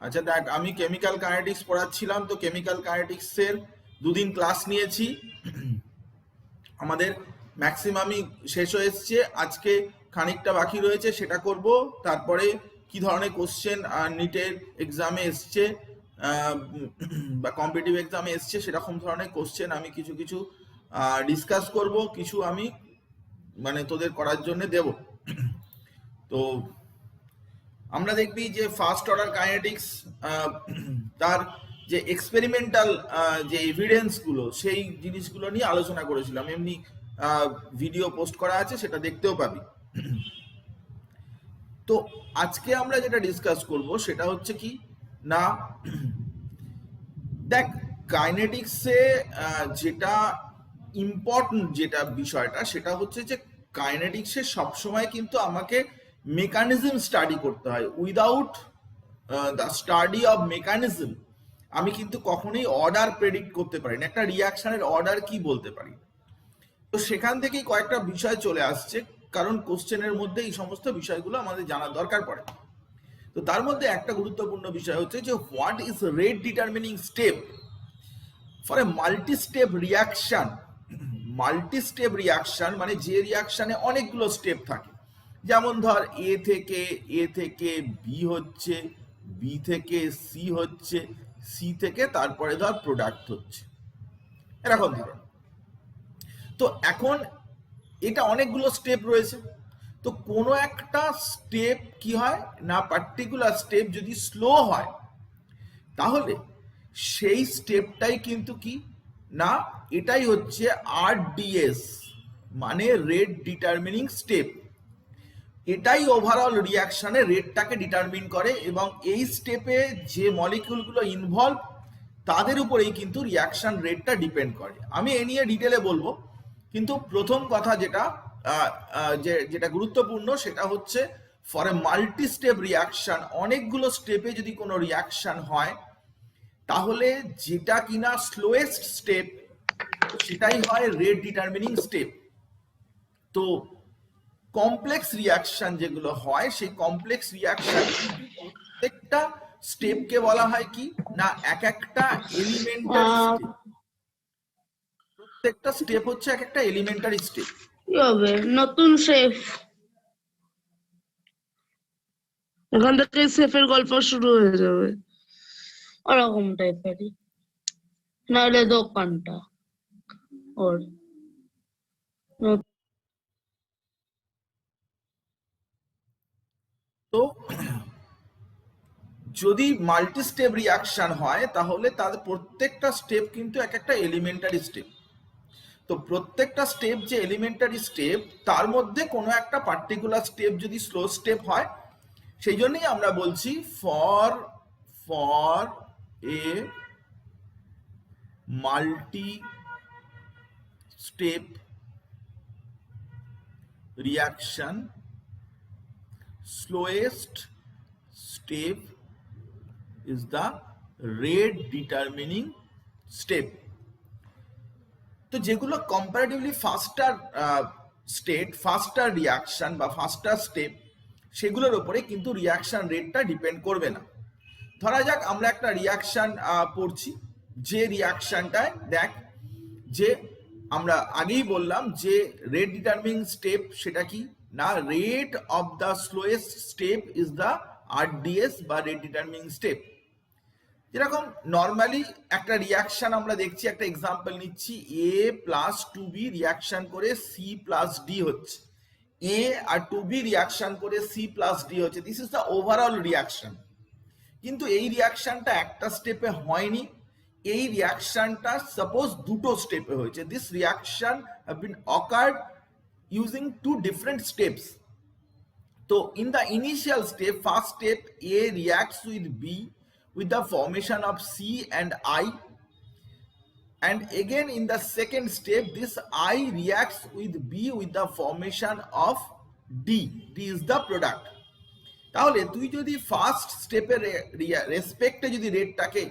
আচ্ছা দেখ, আমি কেমিক্যাল কাইনেটিক্স পড়াচ্ছিলাম, তো কেমিক্যাল কাইনেটিক্সের দুদিন ক্লাস নিয়েছি, আমাদের ম্যাক্সিমামই শেষ হয়ে এসছে। আজকে খানিকটা বাকি রয়েছে, সেটা করব। তারপরে কি ধরনের কোশ্চেন নিটের এক্সামে এসছে বা কম্পিটিটিভ এক্সামে এসছে, সেরকম ধরনের কোশ্চেন আমি কিছু কিছু ডিসকাস করব, কিছু আমি মানে তোদের করার জন্য দেব। তো আমরা দেখবি যে ফার্স্ট অর্ডার কাইনেটিক্স তার যে এক্সপেরিমেন্টাল যে এভিডেন্সগুলো, সেই জিনিসগুলো নিয়ে আলোচনা করেছিলাম। এমনি ভিডিও পোস্ট করা আছে, সেটা দেখতেও পাবি। তো আজকে আমরা যেটা ডিসকাস করব সেটা হচ্ছে কি না, দেখ কাইনেটিক্সে যেটা ইম্পর্টেন্ট যেটা বিষয়টা, সেটা হচ্ছে যে কাইনেটিক্সে সবসময় কিন্তু আমাকে মেকানিজম স্টাডি করতে হয়। Without the study of mechanism আমি কিন্তু কখনোই অর্ডার প্রেডিক্ট করতে পারি না, একটা রিয়াকশনের অর্ডার কি বলতে পারি। তো সেখান থেকেই কয়েকটা বিষয় চলে আসছে, কারণ কোশ্চেনের মধ্যে এই সমস্ত বিষয়গুলো আমাদের জানার দরকার পড়ে। তো তার মধ্যে একটা গুরুত্বপূর্ণ বিষয় হচ্ছে যে what is rate determining step for a multi step reaction. Multi step reaction মানে যে রিয়াকশনে অনেকগুলো স্টেপ থাকে, যেমন ধর এ থেকে বি হচ্ছে, বি থেকে সি হচ্ছে, সি থেকে তারপরে ধর প্রোডাক্ট হচ্ছে, এরকম ধরনের। তো এখন এটা অনেকগুলো স্টেপ রয়েছে, তো কোনো একটা স্টেপ কি হয় না, পার্টিকুলার স্টেপ যদি স্লো হয় তাহলে সেই স্টেপটাই কিন্তু কি না, এটাই হচ্ছে আরডিএস, মানে রেট ডিটারমিনিং স্টেপ। এটাই ওভারঅল রিয়াকশনের রেটটাকে ডিটারমিন করে, এবং এই স্টেপে যে মলিকিউলগুলো ইনভলভ তাদের উপরেই কিন্তু রিয়াকশন রেটটা ডিপেন্ড করে। আমি এ নিয়ে ডিটেলে বলবো, কিন্তু প্রথম কথা যেটা গুরুত্বপূর্ণ সেটা হচ্ছে for a multi step reaction, অনেকগুলো স্টেপে যদি কোনো রিয়াকশন হয় তাহলে যেটা কিনা স্লোয়েস্ট স্টেপ সেটাই হয় রেট ডিটারমিনিং স্টেপ। তো কমপ্লেক্স রিয়াকশন যেগুলো হয়, সেই কমপ্লেক্স রিয়াকশন প্রত্যেকটা স্টেপকে বলা হয় কি না, এক একটা এলিমেন্টারি স্টেপ। প্রত্যেকটা স্টেপ হচ্ছে এক একটা এলিমেন্টারি স্টেপ। কি হবে নতুন শেফ, এখান থেকে শেফের গল্প শুরু হয়ে যাবে ওরকম টাইপেরই, নাহলে দোকানটা ওর। তো যদি মাল্টি স্টেপ রিয়াকশন হয় তাহলে তাদের প্রত্যেকটা স্টেপ কিন্তু এক একটা এলিমেন্টারি স্টেপ। তো প্রত্যেকটা স্টেপ যে এলিমেন্টারি স্টেপ, তার মধ্যে কোনো একটা পার্টিকুলার স্টেপ যদি স্লো স্টেপ হয়, সেই জন্যই আমরা বলছি for a multi step reaction slowest step is the rate determining step. তো যেগুলো কম্পারেটিভলি ফাস্টার স্টেট, ফাস্টার রিয়াকশন বা ফাস্টার স্টেপ, সেগুলোর উপরে কিন্তু রিয়াকশন রেটটা ডিপেন্ড করবে না। ধরা যাক আমরা একটা রিয়াকশন পড়ছি, যে রিয়াকশনটায় দেখ যে আমরা আগেই বললাম যে রেট ডিটারমিনিং স্টেপ সেটা কি না, rate of the slowest step is the RDS বা রেট ডিটারমিনিং স্টেপ। যেরকম নর্মালি একটা রিয়াকশন আমরা দেখছি, একটা এক্সাম্পল নিচ্ছি, এ প্লাস টু বি রিয়াকশন করে সি প্লাস ডি হচ্ছে, এ আর টু বি রিয়াকশন করে সি প্লাস ডি হচ্ছে, this is the overall reaction. কিন্তু এই রিয়াকশনটা একটা স্টেপে হয়নি, এই রিয়াকশনটা সাপোজ দুটো স্টেপে হয়েছে। This reaction have been occurred using two different steps. তো in the initial step, first step, A reacts with B with the formation of C and I, and again in the second step this I reacts with B with the formation of D. D is the product. তাহলে তুই যদি first স্টেপের রেসপেক্টে যদি রেটটাকে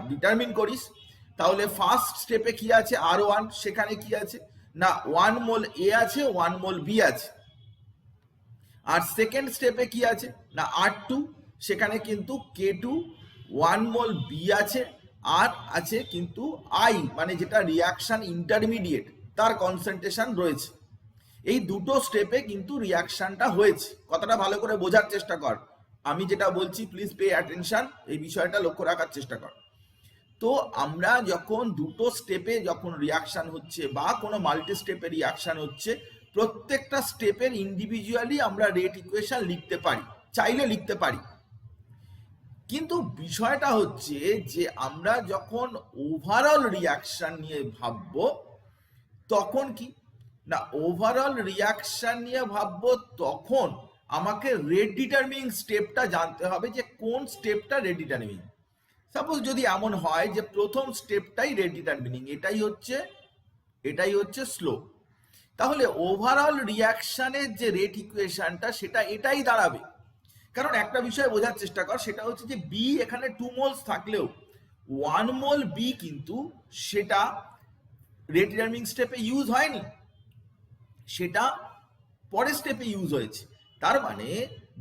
determine করিস, তাহলে first স্টেপে কি আছে R1, সেখানে কি আছে না 1 মোল A আছে, 1 মোল B আছে। আর সেকেন্ড স্টেপে কি আছে না R2, সেখানে কিন্তু K2 1 মোল বি আছে, আর আছে কিন্তু আই, মানে যেটা রিয়াকশন ইন্টারমিডিয়েট, তার কনসেন্ট্রেশন রয়েছে। এই দুটো স্টেপে কিন্তু রিয়াকশনটা হয়েছে। কথাটা ভালো করে বোঝার চেষ্টা কর, আমি যেটা বলছি প্লিজ পে অ্যাটেনশন, এই বিষয়টা লক্ষ্য রাখার চেষ্টা কর। তো আমরা যখন দুটো স্টেপে যখন রিয়াকশন হচ্ছে বা কোনো মাল্টি স্টেপে রিয়াকশন হচ্ছে, প্রত্যেকটা স্টেপের ইন্ডিভিজুয়ালি আমরা রেট ইকুয়েশন লিখতে পারি, চাইলে লিখতে পারি। কিন্তু বিষয়টা হচ্ছে যে আমরা যখন ওভারঅল রিয়াকশন নিয়ে ভাববো তখন কি না, ওভারঅল রিয়াকশন নিয়ে ভাববো তখন আমাকে রেট ডিটারমিনিং স্টেপটা জানতে হবে যে কোন স্টেপটা রেট ডিটারমিনিং। সাপোজ যদি এমন হয় যে প্রথম স্টেপটাই রেট ডিটারমিনিং, এটাই হচ্ছে স্লো, তাহলে ওভারঅল রিয়াকশনের যে রেট ইকুয়েশনটা সেটা এটাই দাঁড়াবে। কারণ একটা বিষয় বোঝার চেষ্টা কর, সেটা হচ্ছে যে বি এখানে 2 মোলস থাকলেও 1 মোল বি কিন্তু সেটা রেট ডিটারমিনিং স্টেপে ইউজ হয়নি, সেটা পরের স্টেপে ইউজ হয়েছে। তার মানে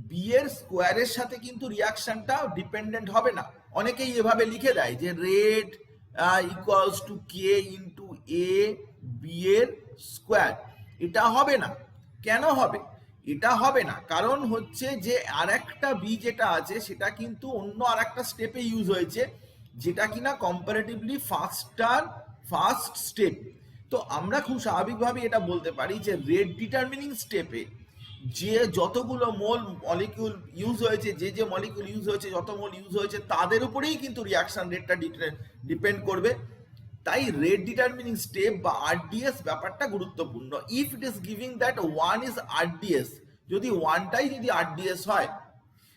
বি এর স্কোয়ারের সাথে কিন্তু রিয়াকশনটা ডিপেন্ডেন্ট হবে না। অনেকেই এভাবে লিখে দেয় যে rate equals to k into A B এর স্কোয়ার। এটা হবে না। কেন হবে? এটা হবে না কারণ হচ্ছে যে আর একটা বি যেটা আছে সেটা কিন্তু অন্য আর একটা স্টেপে ইউজ হয়েছে, যেটা কিনা কম্পারেটিভলি ফার্স্ট স্টেপ। তো আমরা খুব স্বাভাবিকভাবে এটা বলতে পারি যে রেট ডিটারমিনিং স্টেপে যে যতগুলো মলিকিউল ইউজ হয়েছে, যে মলিকিউল ইউজ হয়েছে, যত মোল ইউজ হয়েছে, তাদের উপরেই কিন্তু রিয়াকশন রেটটা ডিপেন্ড করবে। তাই রেট ডিটারমিনিং স্টেপ বা আরডিএস ব্যাপারটা গুরুত্বপূর্ণ। If it is giving that 1 is RDS, যদি 1টাই যদি আরডিএস হয়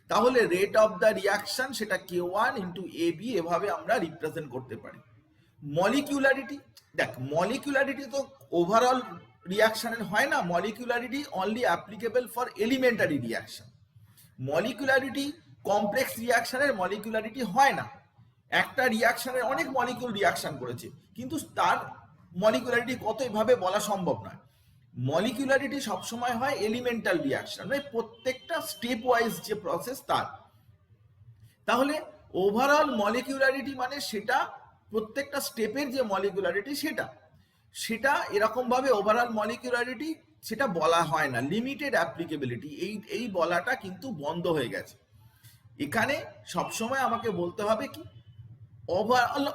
তাহলে রেট অফ দ্য রিয়াকশন সেটা K1 ইন্টু AB এভাবে আমরা রিপ্রেজেন্ট করতে পারি। মলিকিউলারিটি, দেখ মলিকিউলারিটি তো ওভারঅল রিয়াকশনের হয় না, molecularity only applicable for elementary reaction. Molecularity complex রিয়াকশনের মলিকিউলারিটি হয় না। একটা রিয়াকশনের অনেক মলিকিউল রিয়াকশন করেছে কিন্তু তার মলিকিউলারিটি কত এভাবে বলা সম্ভব নয়। মলিকিউলারিটি সবসময় হয় এলিমেন্টাল রিয়াকশন, মানে প্রত্যেকটা স্টেপ ওয়াইজ যে প্রসেস তার। তাহলে ওভারঅল মলিকিউলারিটি মানে সেটা প্রত্যেকটা স্টেপের যে মলিকিউলারিটি সেটা এরকম ভাবে ওভারঅল মলিকিউলারিটি সেটা বলা হয় না। লিমিটেড অ্যাপ্লিকেবিলিটি এই বলাটা কিন্তু বন্ধ হয়ে গেছে। এখানে সবসময় আমাকে বলতে হবে কি ওভারঅল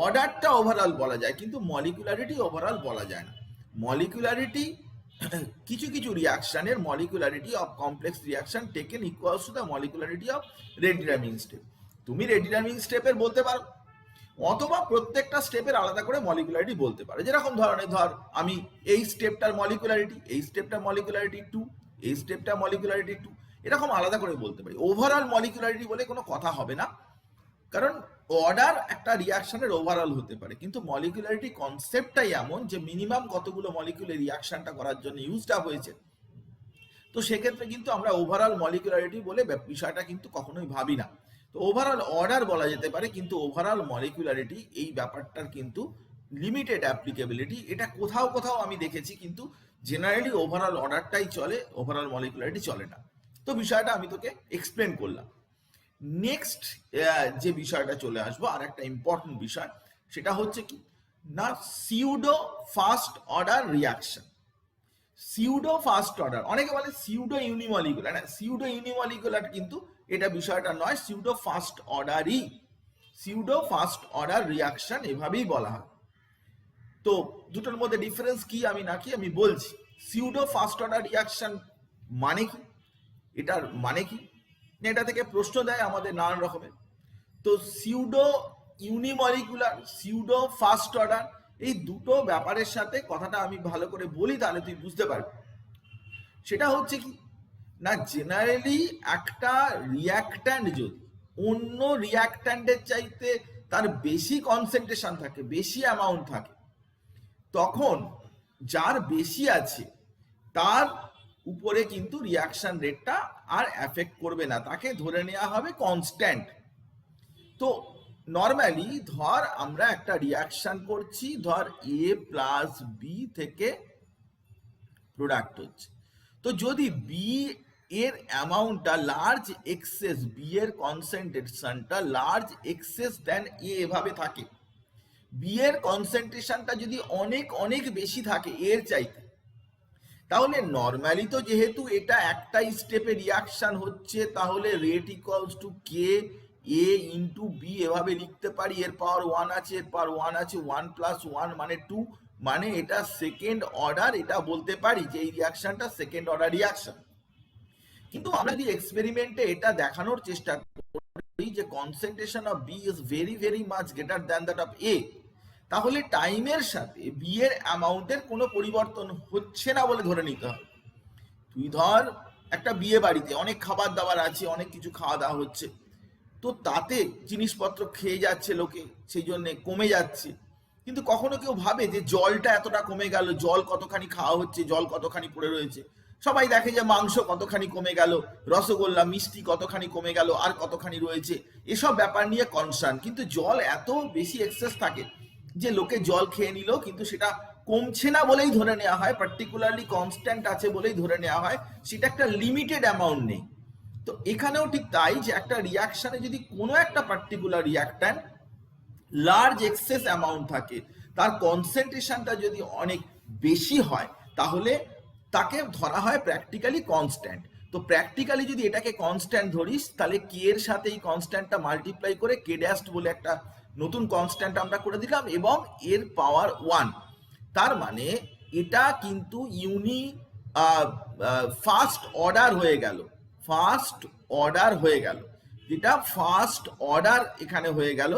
অর্ডারটা ওভারঅল বলা যায়, কিন্তু মলিকুলারিটি ওভারঅল বলা যায় না। মলিকুলারিটি কিছু কিছু রিয়াকশনের molecularity of complex reaction taken equals to the molecularity of rate determining step. তুমি রেট ডিটারমিনিং স্টেপের বলতে পারো, অথবা প্রত্যেকটা স্টেপের আলাদা করে মলিকুলারিটি বলতে পারো। যেরকম ধর আমি এই স্টেপটার মলিকুলারিটি, এই স্টেপটার মলিকুলারিটি 2, এই স্টেপটার মলিকুলারিটি 2, এরকম আলাদা করে বলতে পারি। ওভারঅল মলিকুলারিটি বলে কোনো কথা হবে না, কারণ অর্ডার একটা রিয়াকশনের ওভারঅল হতে পারে, কিন্তু মলিকুলারিটি কনসেপ্টটাই এমন যে মিনিমাম কতগুলো মলিকুলের রিয়াকশনটা করার জন্য ইউজড আপ হয়েছে। তো সেক্ষেত্রে কিন্তু আমরা ওভারঅল মলিকুলারিটি বলে বিষয়টা কিন্তু কখনোই ভাবি না। তো ওভারঅল অর্ডার বলা যেতে পারে, কিন্তু ওভারঅল মলিকুলারিটি এই ব্যাপারটার কিন্তু লিমিটেড অ্যাপ্লিকেবিলিটি। এটা কোথাও কোথাও আমি দেখেছি, কিন্তু জেনারেলি ওভারঅল অর্ডারটাই চলে, ওভারঅল মলিকুলারিটি চলে না। তো বিষয়টা আমি তোকে এক্সপ্লেন করলাম। নেক্সট যে বিষয়টা চলে আসবো, আর একটা ইম্পর্টেন্ট বিষয়, সেটা হচ্ছে কি না pseudo first order reaction. Pseudo first order, অনেকে বলে সিউডো ইউনিমলিকুলার, না সিউডো ইউনিমলিকুলার কিন্তু এটা বিষয়টা নয়, সিউডো ফার্স্ট অর্ডার রিয়াকশন এভাবেই বলা হয়। তো দুটোর মধ্যে ডিফারেন্স কি আমি বলছি। সিউডো ফার্স্ট অর্ডার রিয়াকশন মানে কি, এটার মানে কি, এটা থেকে প্রশ্ন দেয় আমাদের নানান রকমের। তো সিউডো ইউনিমলিকুলার, সিউডো ফার্স্ট অর্ডার, এই দুটো ব্যাপারের সাথে কথাটা আমি ভালো করে বলি, তাহলে তুই বুঝতে পারবি। সেটা হচ্ছে কি না, জেনারেলি একটা রিয়াক্ট্যান্ট যদি অন্য রিয়াক্ট্যান্টের চাইতে তার বেশি কনসেন্ট্রেশন থাকে, বেশি অ্যামাউন্ট থাকে, তখন যার বেশি আছে তার উপরে কিন্তু রিয়াকশন রেটটা আর এফেক্ট করবে না, তাকে ধরে নেওয়া হবে কনস্ট্যান্ট। তো নর্মালি ধর আমরা একটা রিয়াকশন করছি, ধর এ প্লাস বি থেকে প্রোডাক্ট হচ্ছে। তো যদি বি এর অ্যামাউন্টটা লার্জ এক্সেস, বি এর কনসেন্ট্রেশনটা লার্জ এক্সেস দেন এ এভাবে থাকে, বি এর কনসেন্ট্রেশনটা যদি অনেক অনেক বেশি থাকে এর চাইতে, তাহলে নর্মালি তো যেহেতু এটা একটা স্টেপে রিয়াকশন হচ্ছে, তাহলে rate equals to K A into B এভাবে লিখতে পারি। এর পাওয়ার 1 আছে, এর পাওয়ার 1 আছে, 1 প্লাস 1 মানে 2, মানে এটা সেকেন্ড অর্ডার, এটা বলতে পারি যে এই রিয়াকশনটা সেকেন্ড অর্ডার রিয়াকশন। কিন্তু আমরা যদি এক্সপেরিমেন্টে এটা দেখানোর চেষ্টা করি যে concentration of B is very very much greater than that of A, তাহলে টাইমের সাথে বি এর অ্যামাউন্টের কোনো পরিবর্তন হচ্ছে না বলে ধরে নিতে হবে। তুই ধর একটা বিয়ে বাড়িতে অনেক খাবার দাবার আছে, অনেক কিছু খাওয়া দাওয়া হচ্ছে, তো তাতে জিনিসপত্র খেয়ে যাচ্ছে লোকে, সেই জন্য কমে যাচ্ছে। কিন্তু কখনো কেউ ভাবে যে জলটা এতটা কমে গেল, জল কতখানি খাওয়া হচ্ছে, জল কতখানি পড়ে রয়েছে? সবাই দেখে যে মাংস কতখানি কমে গেল, রসগোল্লা মিষ্টি কতখানি কমে গেল, আর কতখানি রয়েছে, এসব ব্যাপার নিয়ে কনসার্ন। কিন্তু জল এত বেশি এক্সেস থাকে যে লোকে জল খেয়ে নিল, কিন্তু সেটা কমছে না বলেই ধরে নেওয়া হয়, পার্টিকুলারলি কনস্ট্যান্ট আছে বলেই ধরে নেওয়া হয়, সেটা একটা লিমিটেড অ্যামাউন্ট নেই। তো এখানেও ঠিক তাই, যে একটা রিয়াকশনে যদি কোনো একটা particular reactant large excess amount থাকে, তার কনসেন্ট্রেশনটা যদি অনেক বেশি হয়, তাহলে তাকে ধরা হয় প্র্যাকটিক্যালি কনস্ট্যান্ট। তো প্র্যাকটিক্যালি যদি এটাকে কনস্ট্যান্ট ধরিস, তাহলে কে এর সাথে এই কনস্ট্যান্টটা মাল্টিপ্লাই করে কে ড্যাশ বলে একটা নতুন কনস্ট্যান্ট আমরা করে দিলাম, এবং এর পাওয়ার 1। তার মানে এটা কিন্তু ফার্স্ট অর্ডার হয়ে গেল, ফার্স্ট অর্ডার হয়ে গেল, যেটা ফার্স্ট অর্ডার এখানে হয়ে গেল।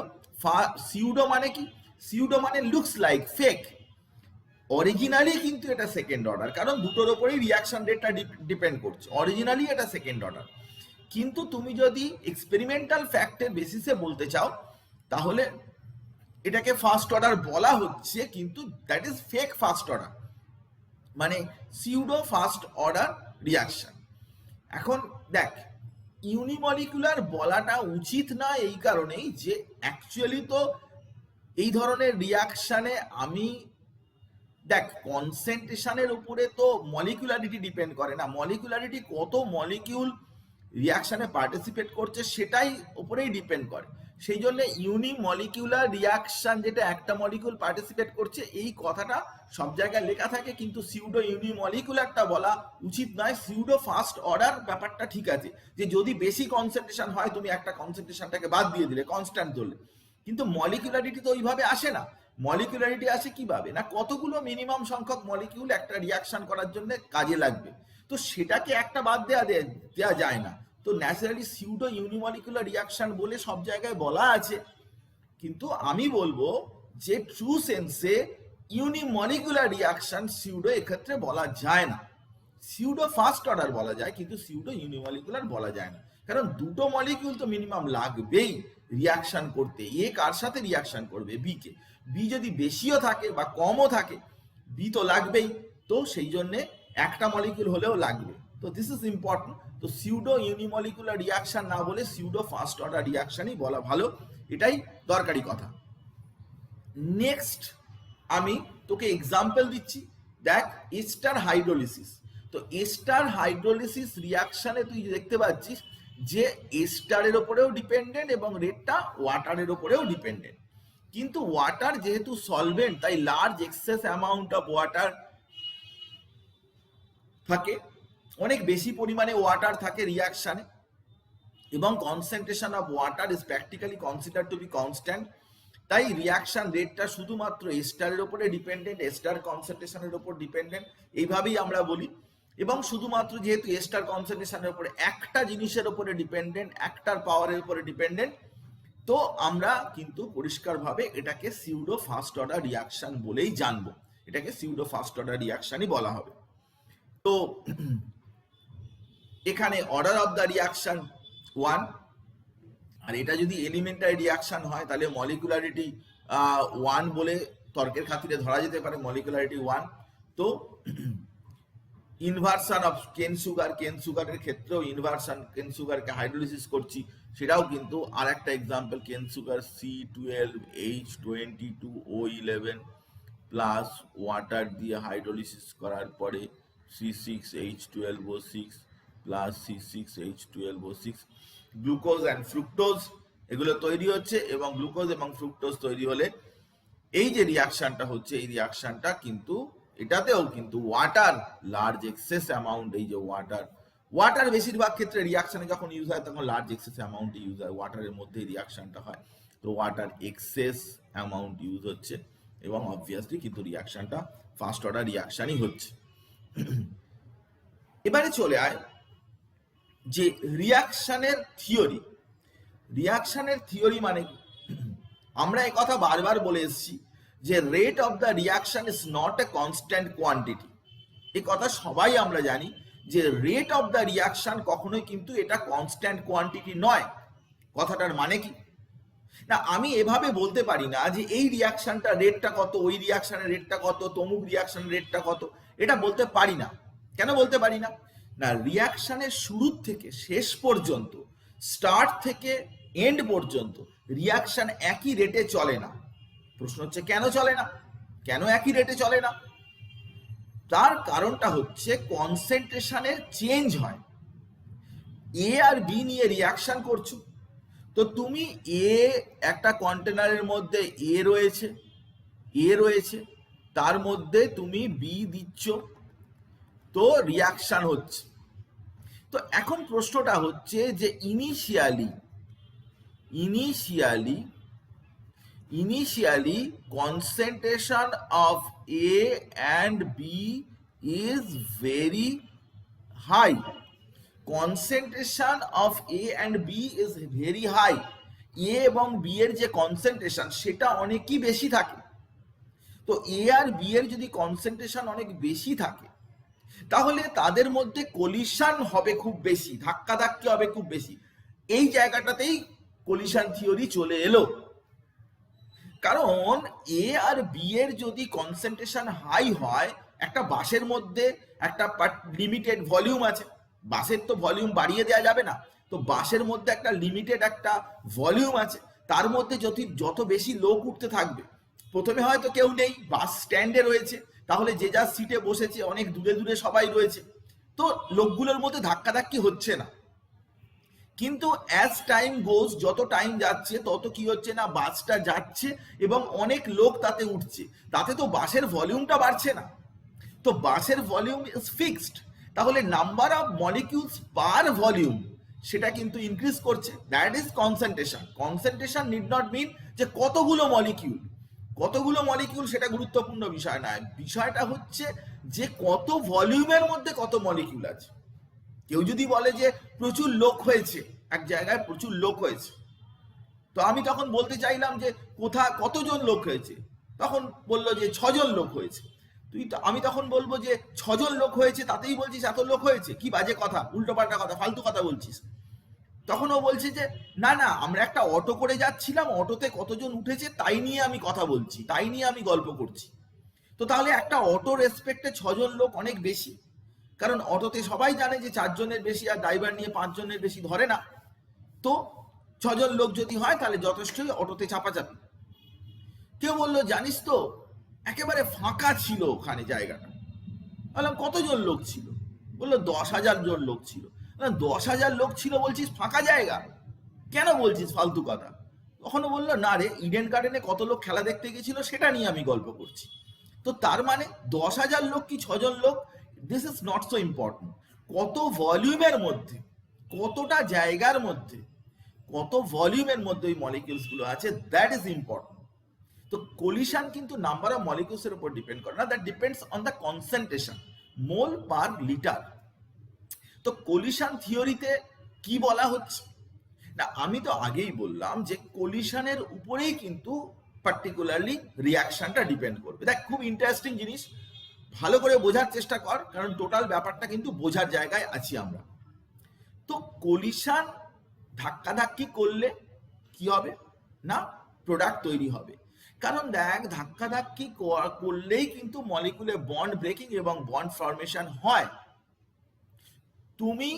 সিউডো মানে কি? সিউডো মানে লুকস লাইক ফেক, অরিজিনালি কিন্তু এটা সেকেন্ড অর্ডার, কারণ দুটোর ওপরেই রিয়াকশন রেটটা ডিপেন্ড করছে। অরিজিনালি এটা সেকেন্ড অর্ডার, কিন্তু তুমি যদি এক্সপেরিমেন্টাল ফ্যাক্টের বেসিসে বলতে চাও, তাহলে এটাকে ফার্স্ট অর্ডার বলা হচ্ছে, কিন্তু that is fake first order, মানে সিউডো ফার্স্ট অর্ডার রিয়াকশন। এখন দেখ, ইউনিমলিকুলার বলাটা উচিত না এই কারণেই যে অ্যাকচুয়ালি তো এই ধরনের রিয়াকশানে আমি, দেখ কনসেন্ট্রেশনের উপরে তো মলিকুলারিটি ডিপেন্ড করে না, মলিকুলারিটি কত মলিকিউল রিয়াকশানে পার্টিসিপেট করছে সেটাই উপরেই ডিপেন্ড করে। সেই জন্য ইউনিমলিকুলার রিয়াকশন, যেটা একটা মলিকিউল পার্টিসিপেট করছে, এই কথাটা সব জায়গায় লেখা থাকে, কিন্তু সিউডো ইউনিমলিকুলারটা বলা উচিত নয়। সিউডো ফার্স্ট অর্ডার ব্যাপারটা ঠিক আছে, যে যদি বেশি কনসেন্ট্রেশন হয়, তুমি একটা কনসেন্ট্রেশনটাকে বাদ দিয়ে দিলে, কনস্ট্যান্ট ধরলে, কিন্তু মলিকুলারিটি তো ওইভাবে আসে না। মলিকুলারিটি আসে কিভাবে না, কতগুলো মিনিমাম সংখ্যক মলিকিউল একটা রিয়াকশন করার জন্য কাজে লাগবে, তো সেটাকে একটা বাদ দেওয়া যায় না। তো ন্যাচারালি সিউডো ইউনিমলিকুলার রিয়াকশন বলে সব জায়গায় বলা আছে, কিন্তু আমি বলবো যে ট্রু সেন্সে ইউনিমলিকুলার রিয়াকশন সিউডো এক্ষেত্রে বলা যায় না। সিউডো ফার্স্ট অর্ডার বলা যায়, কিন্তু সিউডো ইউনিমলিকুলার বলা যায় না, কারণ দুটো মলিকিউল তো মিনিমাম লাগবেই রিয়াকশন করতে। এ কার সাথে রিয়াকশন করবে? বি কে। বি যদি বেশিও থাকে বা কমও থাকে, বি তো লাগবেই, তো সেই জন্য একটা মলিকিউল হলেও লাগবে। তো দিস ইজ ইম্পর্টেন্ট। তো সিউডো ইউনিমলিকুলার রিয়াকশন না বলে সিউডো ফার্স্ট অর্ডার রিয়াকশনই বলা ভালো, এটাই দরকারি কথা। নেক্সট আমি তোকে এক্সাম্পল দিচ্ছি, দেখ এস্টার হাইড্রোলিসিস। তো এস্টার হাইড্রোলিসিস রিয়াকশনে তুই দেখতে পাচ্ছিস যে এস্টারের ওপরেও ডিপেন্ডেন্ট এবং রেটটা ওয়াটারের ওপরেও ডিপেন্ডেন্ট, কিন্তু ওয়াটার যেহেতু সলভেন্ট, তাই large excess amount of water থাকে, অনেক বেশি পরিমাণে ওয়াটার থাকে রিয়াকশনে, এবং concentration of water is practically consider to be constant. তাই রিয়াকশন রেটটা শুধুমাত্র এস্টারের উপরে ডিপেন্ডেন্ট, এস্টার কনসেন্ট্রেশনের উপর ডিপেন্ডেন্ট, এইভাবেই আমরা বলি। এবং শুধুমাত্র যেহেতু এস্টার কনসেন্ট্রেশনের উপরে একটা জিনিসের উপরে ডিপেন্ডেন্ট, একটার পাওয়ারের উপরে ডিপেন্ডেন্ট, তো আমরা কিন্তু পরিষ্কারভাবে এটাকে সিউডো ফার্স্ট অর্ডার রিয়াকশন বলেই জানবো, এটাকে সিউডো ফার্স্ট অর্ডার রিয়াকশনই বলা হবে। তো এখানে অর্ডার অফ দ্য রিয়াকশন 1, আর এটা যদি এলিমেন্টারি রিয়াকশন হয়, তাহলে মলিকুলারিটি 1 বলে তর্কের খাতিরে ধরা যেতে পারে, মলিকুলারিটি 1। তো ইনভার্সন অফ কেন সুগারের ক্ষেত্রেও ইনভার্সন, কেন সুগারকে হাইড্রোলিসিস করছি, সেটাও কিন্তু আর একটা এক্সাম্পল। কেন সুগার C12H22O11 প্লাস ওয়াটার দিয়ে হাইড্রোলিসিস করার পরে C6H12O6 plus C6H12O6 glucose and fructose এগুলো তৈরি হচ্ছে, এবং গ্লুকোজ এবং ফ্রুক্টোজ তৈরি হলে এই যে রিয়াকশনটা হচ্ছে, এই রিয়াকশনটা কিন্তু এটাতেও কিন্তু ওয়াটার লার্জ এক্সেস অ্যামাউন্ট, এই যে ওয়াটার বেশিরভাগ ক্ষেত্রে রিয়াকশনে যখন ইউজ হয় তখন লার্জ এক্সেস অ্যামাউন্ট ইউজ হয়, ওয়াটারের মধ্যে রিয়াকশনটা হয়, তো ওয়াটার এক্সেস অ্যামাউন্ট ইউজ হচ্ছে, এবং অবভিয়াসলি কিন্তু রিয়াকশনটা ফার্স্ট অর্ডার রিয়াকশনই হচ্ছে। এবারে চলে আয় যে রিয়াকশনের থিওরি মানে কি? আমরা এই কথা বারবার বলে এসেছি যে rate of the reaction is not a constant quantity. এই কথা সবাই আমরা জানি যে রেট অফ দ্য রিয়াকশন কখনোই কিন্তু এটা কনস্ট্যান্ট কোয়ান্টিটি নয়। কথাটার মানে কি না, আমি এভাবে বলতে পারি না যে এই রিয়াকশনটা রেটটা কত, ওই রিয়াকশনের রেটটা কত, তমুক রিয়াকশনের রেটটা কত, এটা বলতে পারি না। কেন বলতে পারি না? না, রিয়াকশনের শুরু থেকে শেষ পর্যন্ত, স্টার্ট থেকে এন্ড পর্যন্ত রিয়াকশন একই রেটে চলে না। প্রশ্ন হচ্ছে কেন চলে না, কেন একই রেটে চলে না? তার কারণটা হচ্ছে কনসেন্ট্রেশনের চেঞ্জ হয়। এ আর বি নিয়ে রিয়াকশন করছো, তো তুমি একটা কন্টেনারের মধ্যে এ রয়েছে, তার মধ্যে তুমি বি দিচ্ছ, তো রিয়াকশন হচ্ছে। তো এখন প্রশ্নটা হচ্ছে যে initially concentration of A and B is very high. Concentration of A and B is very high. A এবং B এর যে কনসেন্ট্রেশন সেটা অনেকই বেশি থাকে। তো A আর B এর যদি কনসেন্ট্রেশন অনেক বেশি থাকে তাহলে তাদের মধ্যে কলিশন হবে খুব বেশি, ধাক্কাধাক্কি হবে খুব বেশি। এই জায়গাটাতেই কলিশন থিওরি চলে এলো। কারণ এ আর বি এর যদি কনসেন্ট্রেশন হাই হয়, একটা বাসের মধ্যে একটা লিমিটেড ভলিউম আছে, বাসের তো ভলিউম বাড়িয়ে দেওয়া যাবে না, তো বাসের মধ্যে একটা লিমিটেড একটা ভলিউম আছে, তার মধ্যে যত বেশি লোক উঠতে থাকবে, প্রথমে হয়তো কেউ নেই, বাস স্ট্যান্ডে রয়েছে, তাহলে যে যার সিটে বসেছে, অনেক দূরে দূরে সবাই রয়েছে, তো লোকগুলোর মধ্যে ধাক্কাধাক্কি হচ্ছে না। কিন্তু অ্যাজ টাইম গোজ, যত টাইম যাচ্ছে তত কি হচ্ছে না, বাসটা যাচ্ছে এবং অনেক লোক তাতে উঠছে, তাতে তো বাসের ভলিউমটা বাড়ছে না, তো বাসের ভলিউম ইজ ফিক্সড, তাহলে number of molecules per volume সেটা কিন্তু ইনক্রিজ করছে, that is concentration. Concentration need not mean যে কতগুলো মলিকিউল সেটা গুরুত্বপূর্ণ বিষয় নয়, বিষয়টা হচ্ছে যে কত ভলিউমের মধ্যে কত মলিকিউল আছে। কেউ যদি বলে যে প্রচুর লোক হয়েছে, এক জায়গায় প্রচুর লোক হয়েছে, তো আমি তখন বলতে চাইলাম যে কতজন লোক হয়েছে, তখন বললো যে 6 জন লোক হয়েছে। আমি তখন বলবো যে 6 জন লোক হয়েছে তাতেই বলছিস এত লোক হয়েছে, কি বাজে কথা, উল্টোপাল্টা কথা, ফালতু কথা বলছিস। তখন ও বলছে যে না না, আমরা একটা অটো করে যাচ্ছিলাম, অটোতে কতজন উঠেছে তাই নিয়ে আমি কথা বলছি, তাই নিয়ে আমি গল্প করছি। তো তাহলে একটা অটো রেসপেক্টে 6 জন লোক অনেক বেশি, কারণ অটোতে সবাই জানে যে 4 জনের বেশি আর ড্রাইভার নিয়ে 5 জনের বেশি ধরে না, তো 6 জন লোক যদি হয় তাহলে যথেষ্টই অটোতে চাপাচাপি। কেউ বললো জানিস তো একেবারে ফাঁকা ছিল ওখানে জায়গাটা। বললাম কতজন লোক ছিল? বললো 10,000 জন লোক ছিল। 10,000 লোক ছিল বলছিস ফাঁকা জায়গা, কেন বলছিস ফালতু কথা? তখনও বললো না রে, ইডেন গার্ডেনে কত লোক খেলা দেখতে গেছিল সেটা নিয়ে আমি গল্প করছি। তো তার মানে 10,000 লোক কি 6 জন লোক, this is not so important. কত ভলিউমের মধ্যে, কতটা জায়গার মধ্যে, কত ভলিউমের মধ্যে ওই মলিকিউলস গুলো আছে, দ্যাট ইজ ইম্পর্টেন্ট। তো কলিশন কিন্তু নাম্বার অফ মলিকিউলস এর উপর ডিপেন্ড করে না, that depends on the concentration, mole per litre. তো কলিশন থিওরিতে কি বলা হচ্ছে না, আমি তো আগেই বললাম যে কলিশনের উপরেই কিন্তু পার্টিকুলারলি রিয়াকশনটা ডিপেন্ড করবে। দেখ খুব ইন্টারেস্টিং জিনিস, ভালো করে বোঝার চেষ্টা কর, কারণ টোটাল ব্যাপারটা কিন্তু বোঝার জায়গায় আছি আমরা। তো কলিশন ধাক্কাধাক্কি করলে কি হবে না, প্রোডাক্ট তৈরি হবে। কারণ দেখ ধাক্কাধাক্কি করলেই কিন্তু মলিকুলে বন্ড ব্রেকিং এবং বন্ড ফর্মেশন হয়। তুমি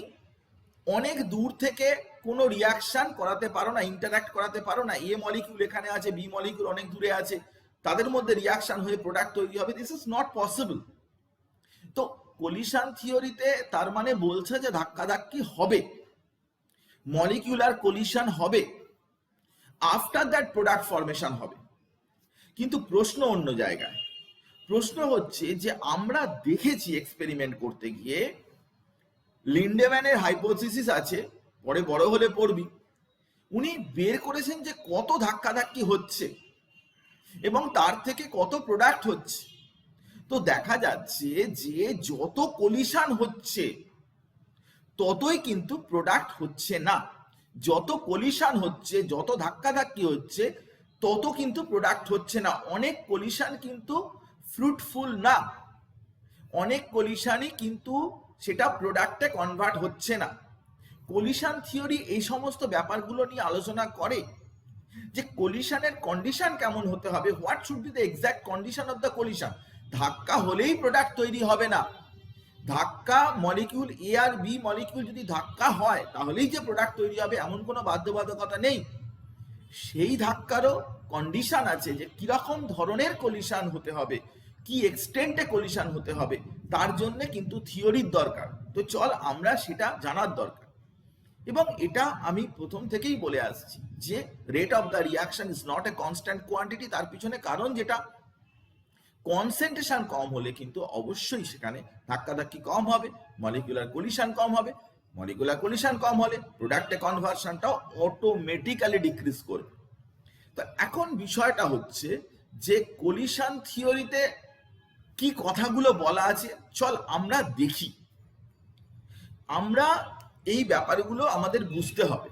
অনেক দূর থেকে কোনো রিয়াকশন করাতে পারো না, ইন্টারঅ্যাক্ট করাতে পারো না, এ মলিকিউল এখানে আছে, বি মলিকিউল অনেক দূরে আছে, তাদের মধ্যে রিয়াকশন হয়ে প্রোডাক্ট তৈরি হবে, দিস ইজ নট পসিবল। তো কলিশন থিওরিতে তার মানে বলছে যে ধাক্কাধাক্কি হবে, মলিকিউলার কলিশন হবে, আফটার দ্যাট প্রোডাক্ট ফরমেশন হবে। কিন্তু প্রশ্ন অন্য জায়গায়। প্রশ্ন হচ্ছে যে আমরা দেখেছি এক্সপেরিমেন্ট করতে গিয়ে, লিন্ডেম্যানের হাইপোথিসিস আছে, পরে বড় হলে পড়বি, উনি বের করেছেন যে কত ধাক্কাধাক্কি হচ্ছে এবং তার থেকে কত প্রোডাক্ট হচ্ছে। তো দেখা যাচ্ছে যে যত কলিশন হচ্ছে ততই কিন্তু প্রোডাক্ট হচ্ছে না, যত কলিশন হচ্ছে, যত ধাক্কাধাক্কি হচ্ছে তত কিন্তু প্রোডাক্ট হচ্ছে না। অনেক কলিশন কিন্তু ফ্রুটফুল না, অনেক কলিশনই কিন্তু সেটা প্রোডাক্টে কনভার্ট হচ্ছে না। কলিশন থিওরি এই সমস্ত ব্যাপারগুলো নিয়ে আলোচনা করে যে কলিশনের কন্ডিশন কেমন হতে হবে, what should be the exact condition of the collision. ধাক্কা হলেই প্রোডাক্ট তৈরি হবে না। ধাক্কা, মলিকিউল এ আর বি মলিকিউল যদি ধাক্কা হয় তাহলেই যে প্রোডাক্ট তৈরি হবে এমন কোনো বাধ্যবাধকতা নেই। সেই ধাক্কারও কন্ডিশন আছে যে কিরকম ধরনের কলিশন হতে হবে, কি এক্সটেন্টে কলিশন হতে হবে, তার জন্য কিন্তু থিওরির দরকার। তো চল আমরা সেটা জানার দরকার। এবং এটা আমি প্রথম থেকেই বলে আসছি যে rate of the reaction is not a constant quantity. তার পিছনে কারণ যেটা, কনসেন্ট্রেশন কম হলে কিন্তু অবশ্যই সেখানে ধাক্কাধাক্কি কম হবে, মলিকুলার কলিশন কম হবে, মলিকুলার কলিশন কম হলে প্রোডাক্টে কনভার্সনটাও অটোমেটিক্যালি ডিক্রিজ করবে। তো এখন বিষয়টা হচ্ছে যে কলিশন থিওরিতে কি কথাগুলো বলা আছে, চল আমরা দেখি। আমরা এই ব্যাপারগুলো আমাদের বুঝতে হবে।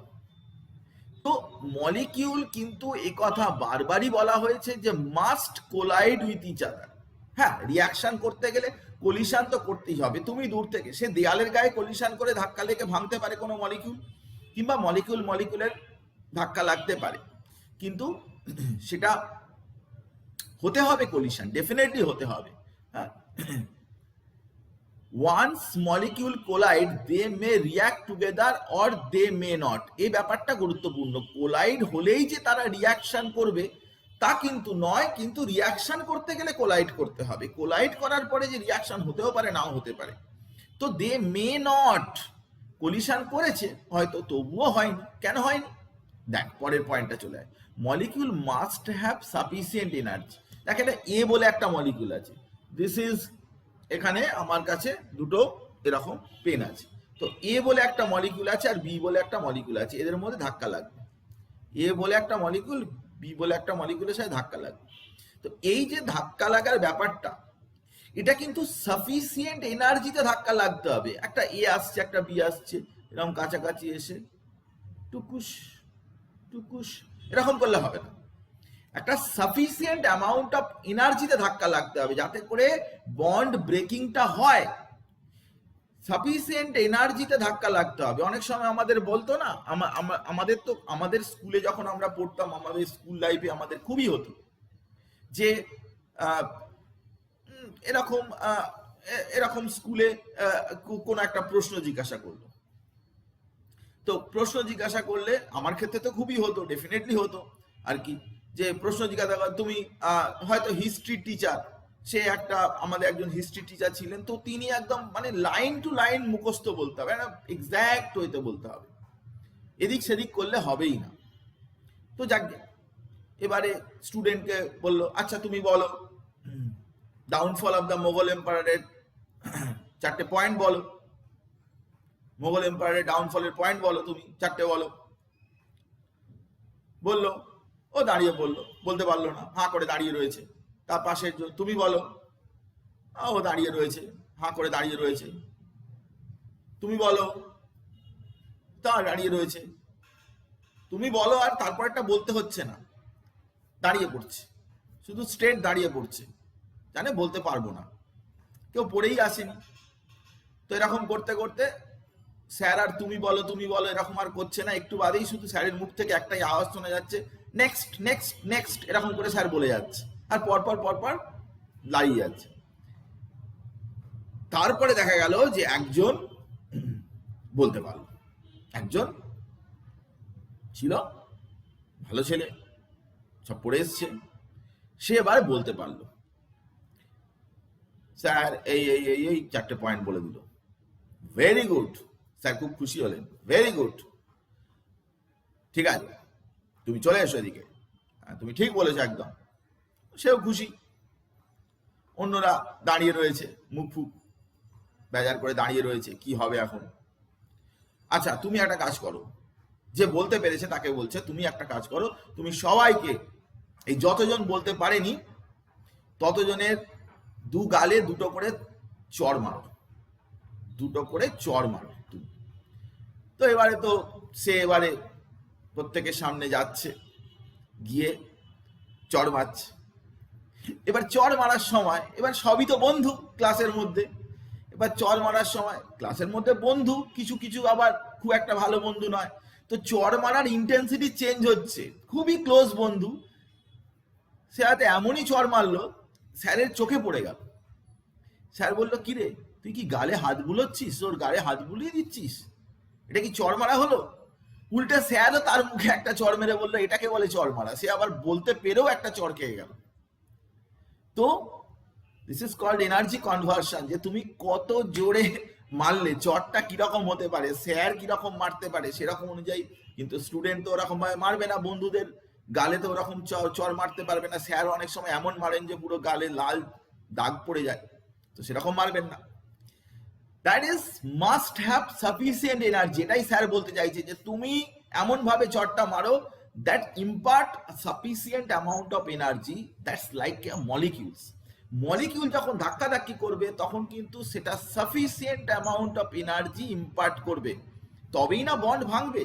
তো মলিকিউল কিন্তু এই কথা বারবারই বলা হয়েছে যে must collide with each other. হ্যাঁ, রিয়াকশন করতে গেলে কলিশন তো করতেই হবে। তুমি দূর থেকে সে দেয়ালের গায়ে কলিশন করে ধাক্কা লেগে ভাঙতে পারে কোনো মলিকিউল, কিংবা মলিকিউল মলিকিউলের ধাক্কা লাগতে পারে, কিন্তু সেটা হতে হবে কলিশন, ডেফিনেটলি হতে হবে। হ্যাঁ, once molecule collide they may react together or they may not। এই ব্যাপারটা গুরুত্বপূর্ণ। কোলাইড হলেই যে তারা রিয়াকশন করবে তা কিন্তু নয়, কিন্তু রিয়াকশন করতে গেলে কোলাইড করতে হবে। কোলাইড করার পরে যে রিয়াকশন হতেও পারে, নাও হতে পারে। তো দে মে নট, কলিশন করেছে হয়তো তবুও হয়নি। কেন হয়নি দেখ, পরের পয়েন্টটা চলে যায়। Molecule must have sufficient energy. দেখ, এটা এ বলে একটা মলিকিউল আছে, দিস ইজ, এখানে আমার কাছে দুটো এরকম পেন আছে। তো এ বলে একটা মলিকিউল আছে আর বি বলে একটা মলিকিউল আছে, এদের মধ্যে ধাক্কা লাগবে। এ বলে একটা মলিকিউল, বি বলে একটা মলিকিউলের সাথে ধাক্কা লাগবে। তো এই যে ধাক্কা লাগার ব্যাপারটা, এটা কিন্তু সাফিসিয়েন্ট এনার্জিতে ধাক্কা লাগতে হবে। একটা এ আসছে, একটা বি আসছে, এরকম কাছাকাছি এসে টুকুস টুকুস এরকম করলে হবে না। একটা সাফিসিয়েন্ট অ্যামাউন্ট অফ এনার্জিতে ধাক্কা লাগতে হবে যাতে করে বন্ড ব্রেকিংটা হয়। সাফিসিয়েন্ট এনার্জিতে ধাক্কা লাগতে হবে। অনেক সময় আমাদের বলতো না, আমাদের তো আমাদের স্কুলে যখন আমরা পড়তাম, আমাদের স্কুল লাইফে আমাদের খুবই হতো যে এরকম এরকম স্কুলে কোনো একটা প্রশ্ন জিজ্ঞাসা করলো। তো প্রশ্ন জিজ্ঞাসা করলে আমার ক্ষেত্রে তো খুবই হতো, ডেফিনেটলি হতো আর কি, যে প্রশ্ন জিজ্ঞাসা কর, তুমি হয়তো হিস্ট্রি টিচার, সে একটা আমাদের একজন হিস্ট্রি টিচার ছিলেন, তো তিনি একদম মানে লাইন টু লাইন মুখস্থ বলতে হবে, এক্স্যাক্ট ওয়েতে বলতে হবে, এদিক সেদিক করলে হবেই না। তো যাক, এবারে স্টুডেন্টকে বললো, আচ্ছা তুমি বলো ডাউনফল অফ দ্য মোগল এম্পায়ারের 4টে পয়েন্ট বলো, মোগল এম্পায়ারের ডাউনফলের পয়েন্ট বলো, তুমি 4টে বলো। বললো, ও দাঁড়িয়ে বললো, বলতে পারলো না, হাঁ করে দাঁড়িয়ে রয়েছে। তার পাশের তুমি বলো, ও দাঁড়িয়ে রয়েছে, হাঁ করে দাঁড়িয়ে রয়েছে। তুমি বলো, তা দাঁড়িয়ে রয়েছে। তুমি বলো, আর তারপরটা বলতে হচ্ছে না, দাঁড়িয়ে পড়ছে, শুধু স্ট্রেট দাঁড়িয়ে পড়ছে, জানে বলতে পারবো না, কেউ পড়েই আসেনি। তো এরকম করতে করতে স্যার আর তুমি বলো এরকম আর করছে না, একটু বাদেই শুধু স্যারের মুখ থেকে একটাই আওয়াজ শোনা যাচ্ছে, নেক্সট নেক্সট নেক্সট, এরকম করে স্যার বলে যাচ্ছে, আর পরপর পরপর দাঁড়িয়ে যাচ্ছে। তারপরে দেখা গেল যে একজন বলতে পারলো, একজন ছিল ভালো ছেলে, সব পড়ে এসছে, সে এবার বলতে পারলো। স্যার এই চারটে পয়েন্ট বলে দিল, ভেরি গুড, স্যার খুব খুশি হলেন, ভেরি গুড, ঠিক আছে তুমি চলে এসো এদিকে, তুমি ঠিক বলেছো একদম। সেও খুশি, অন্যরা দাঁড়িয়ে রয়েছে, মুখ ফুক বেজার করে দাঁড়িয়ে রয়েছে, কি হবে এখন। আচ্ছা তুমি একটা কাজ করো, যে বলতে পেরেছে তাকে বলছে তুমি একটা কাজ করো, তুমি সবাইকে, এই যতজন বলতে পারেনি ততজনের দু গালে দুটো করে চড় মারো, দুটো করে চড় মারো তুমি। তো এবারে তো সে এবারে প্রত্যেকের সামনে যাচ্ছে, গিয়ে চড় মারছে। এবার চড় মারার সময়, এবার সবই তো বন্ধু ক্লাসের মধ্যে, এবার চড় মারার সময় ক্লাসের মধ্যে বন্ধু, কিছু কিছু আবার খুব একটা ভালো বন্ধু নয়, তো চড় মারার ইন্টেন্সিটি চেঞ্জ হচ্ছে, খুবই ক্লোজ বন্ধু, সে হয়তো এমনই চড় মারলো স্যারের চোখে পড়ে গেল। স্যার বললো কিরে তুই কি গালে হাত বুলোচ্ছিস, ওর গালে হাত বুলিয়ে দিচ্ছিস, এটা কি চড় মারা হলো? উল্টে স্যারও তার মুখে একটা চড় মেরে বললো এটাকে বলে চড় মারা, সে আবার বলতে পেরেও একটা চড় খেয়ে গেল। তো this is called energy conversion, যে তুমি কত জোরে মারলে চড়টা কিরকম হতে পারে, স্যার কিরকম মারতে পারে সেরকম অনুযায়ী, কিন্তু স্টুডেন্ট তো ওরকম ভাবে মারবে না, বন্ধুদের গালে তো ওরকম চড় মারতে পারবে না, স্যার অনেক সময় এমন মারেন যে পুরো গালে লাল দাগ পড়ে যায়, তো সেরকম মারবেন না। That is must have sufficient energy, এটাই স্যার বলতে চাইছে যে তুমি এমন ভাবে চড়টা মারো that impart sufficient amount of energy, that's like a molecules. Molecule যখন ধাক্কাধাক্কি করবে তখন কিন্তু সেটা sufficient amount of energy impart করবে, তবেই না বন্ড ভাঙবে।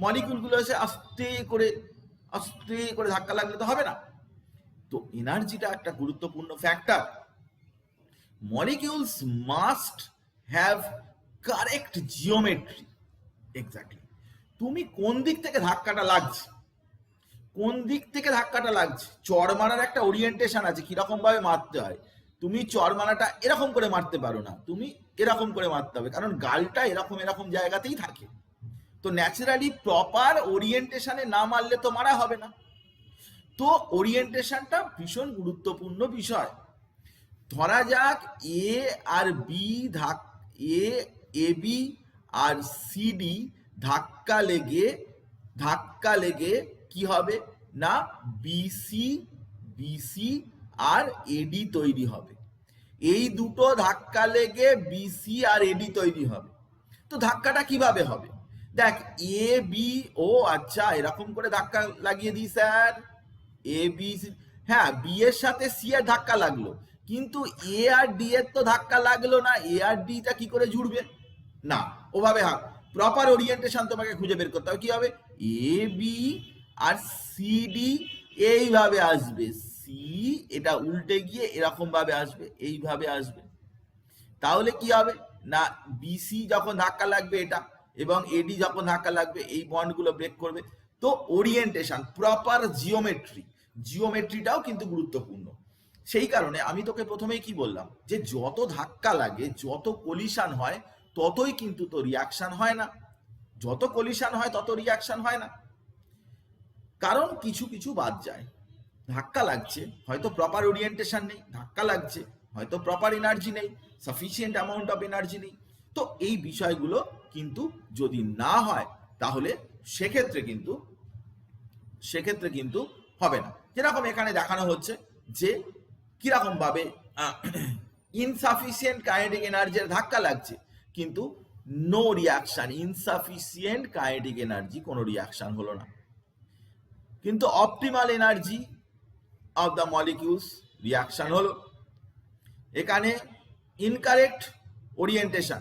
মলিকিউলগুলো এসে আস্তে করে ধাক্কা লাগলে তো হবে না। তো এনার্জিটা একটা গুরুত্বপূর্ণ factor. molecules must have correct geometry, exactly তুমি কোন দিক থেকে ধাক্কাটা লাগছে, কোন দিক থেকে ধাক্কাটা লাগছে, চড় মারার একটা ওরিয়েন্টেশন আছে, কিরকম ভাবে মারতে হয়। তুমি চড় মারাটা এরকম করে মারতে পারো না, তুমি এরকম করে মারতে হবে, কারণ গালটা এরকম এরকম জায়গাতেই থাকে, তো ন্যাচারালি প্রপার ওরিয়েন্টেশনে না মারলে তো মারা হবে না। তো ওরিয়েন্টেশনটা ভীষণ গুরুত্বপূর্ণ বিষয়। ধরা যাক এ আর B A B R CD ধাক্কা লেগে কি হবে না বিসি আর এডি তৈরি হবে। এই দুটো ধাক্কা লেগে বিসি আর এডি তৈরি হবে। তো ধাক্কাটা কিভাবে হবে, দেখ এ বি, ও আচ্ছা এরকম করে ধাক্কা লাগিয়ে দিই স্যার, এ বি সি, হ্যাঁ বি এর সাথে সি এর ধাক্কা লাগলো, কিন্তু এ আর ডি এর তো ধাক্কা লাগলো না, এ আর ডিটা কি করে জুড়বে না, ওভাবে প্রপার ওরিয়েন্টেশন তোমাকে খুঁজে বের করতে হবে। কি হবে, A B R C D এইভাবে আসবে, সি এটা উল্টে গিয়ে এরকম ভাবে আসবে, এইভাবে আসবে। তাহলে কি হবে না বিসি যখন ধাক্কা লাগবে এটা, এবং এডি যখন ধাক্কা লাগবে এই বন্ডগুলো ব্রেক করবে। তো ওরিয়েন্টেশন, প্রপার জিওমেট্রিটাও কিন্তু গুরুত্বপূর্ণ। সেই কারণে আমি তোকে প্রথমেই কি বললাম, যে যত ধাক্কা লাগে, যত কলিশন হয়, ততই কিন্তু তো রিয়াকশন হয় না, যত কলিশন হয় তত রিয়াকশন হয় না, কারণ কিছু কিছু বাদ যায়। ধাক্কা লাগছে, হয়তো প্রপার ওরিয়েন্টেশন নেই, ধাক্কা লাগছে, হয়তো প্রপার এনার্জি নেই, সাফিসিয়েন্ট অ্যামাউন্ট অফ এনার্জি নেই। তো এই বিষয়গুলো কিন্তু যদি না হয় তাহলে সেক্ষেত্রে কিন্তু হবে না। যেরকম এখানে দেখানো হচ্ছে যে কিরকম ভাবে ইনসাফিসিয়েন্ট কাইনেটিক এনার্জির ধাক্কা লাগছে, কিন্তু no reaction, insufficient kinetic energy, কোনো রিয়াকশন হলো না। কিন্তু optimal energy of the molecules reaction হলো। এখানে ইনকারেক্ট ওরিয়েন্টেশন,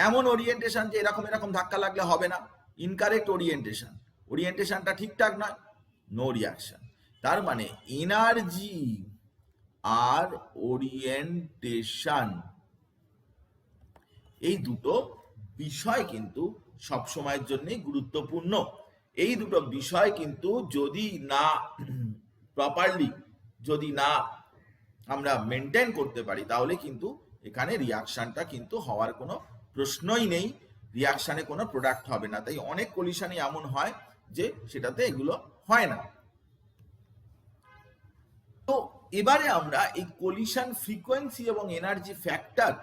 এমন ওরিয়েন্টেশন যে এরকম এরকম ধাক্কা লাগলে হবে না, ইনকারেক্ট ওরিয়েন্টেশনটা ঠিকঠাক নয়, নো রিয়াকশন। তার মানে এনার্জি আর ওরিয়েন্টেশন এই দুটো বিষয় কিন্তু সব সময়ের জন্যই গুরুত্বপূর্ণ। এই দুটো বিষয় কিন্তু যদি না প্রপারলি যদি না আমরা মেনটেন করতে পারি, তাহলে কিন্তু এখানে রিয়াকশনটা কিন্তু হওয়ার কোনো প্রশ্নই নেই, রিয়াকশনে কোনো প্রোডাক্ট হবে না। তাই অনেক কলিশনই এমন হয় যে সেটাতে এগুলো হয় না। তো এবারে আমরা এই কোলিশন ফ্রিকোয়েন্সি এবং এনার্জি ফ্যাক্টর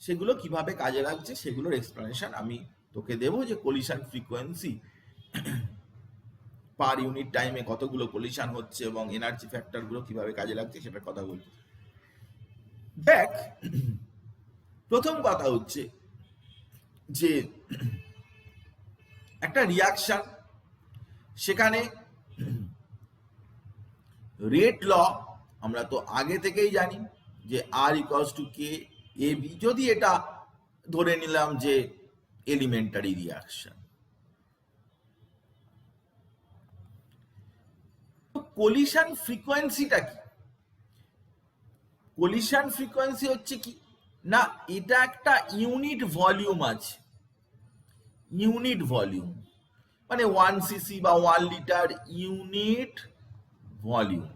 সেগুলো কিভাবে কাজে লাগছে সেগুলোর এক্সপ্লেনেশন আমি তোকে দেবো, যে কোলিশন ফ্রিকোয়েন্সি পার ইউনিট টাইমে কতগুলো কোলিশন হচ্ছে এবং এনার্জি ফ্যাক্টর গুলো কিভাবে কাজে লাগছে সেটার কথা বলবো। দেখ, প্রথম কথা হচ্ছে যে একটা রিয়াকশন, সেখানে রেট ল আমরা তো আগে থেকেই জানি যে R equals to K A B, যদি এটা ধরে নিলাম যে এলিমেন্টারি রিয়াকশন। কোলিশন ফ্রিকোয়েন্সিটা কি? কোলিশন ফ্রিকোয়েন্সি হচ্ছে কি না, এটা একটা ইউনিট ভলিউম আছে, ইউনিট ভলিউম মানে 1 সিসি বা 1 লিটার ইউনিট ভলিউম।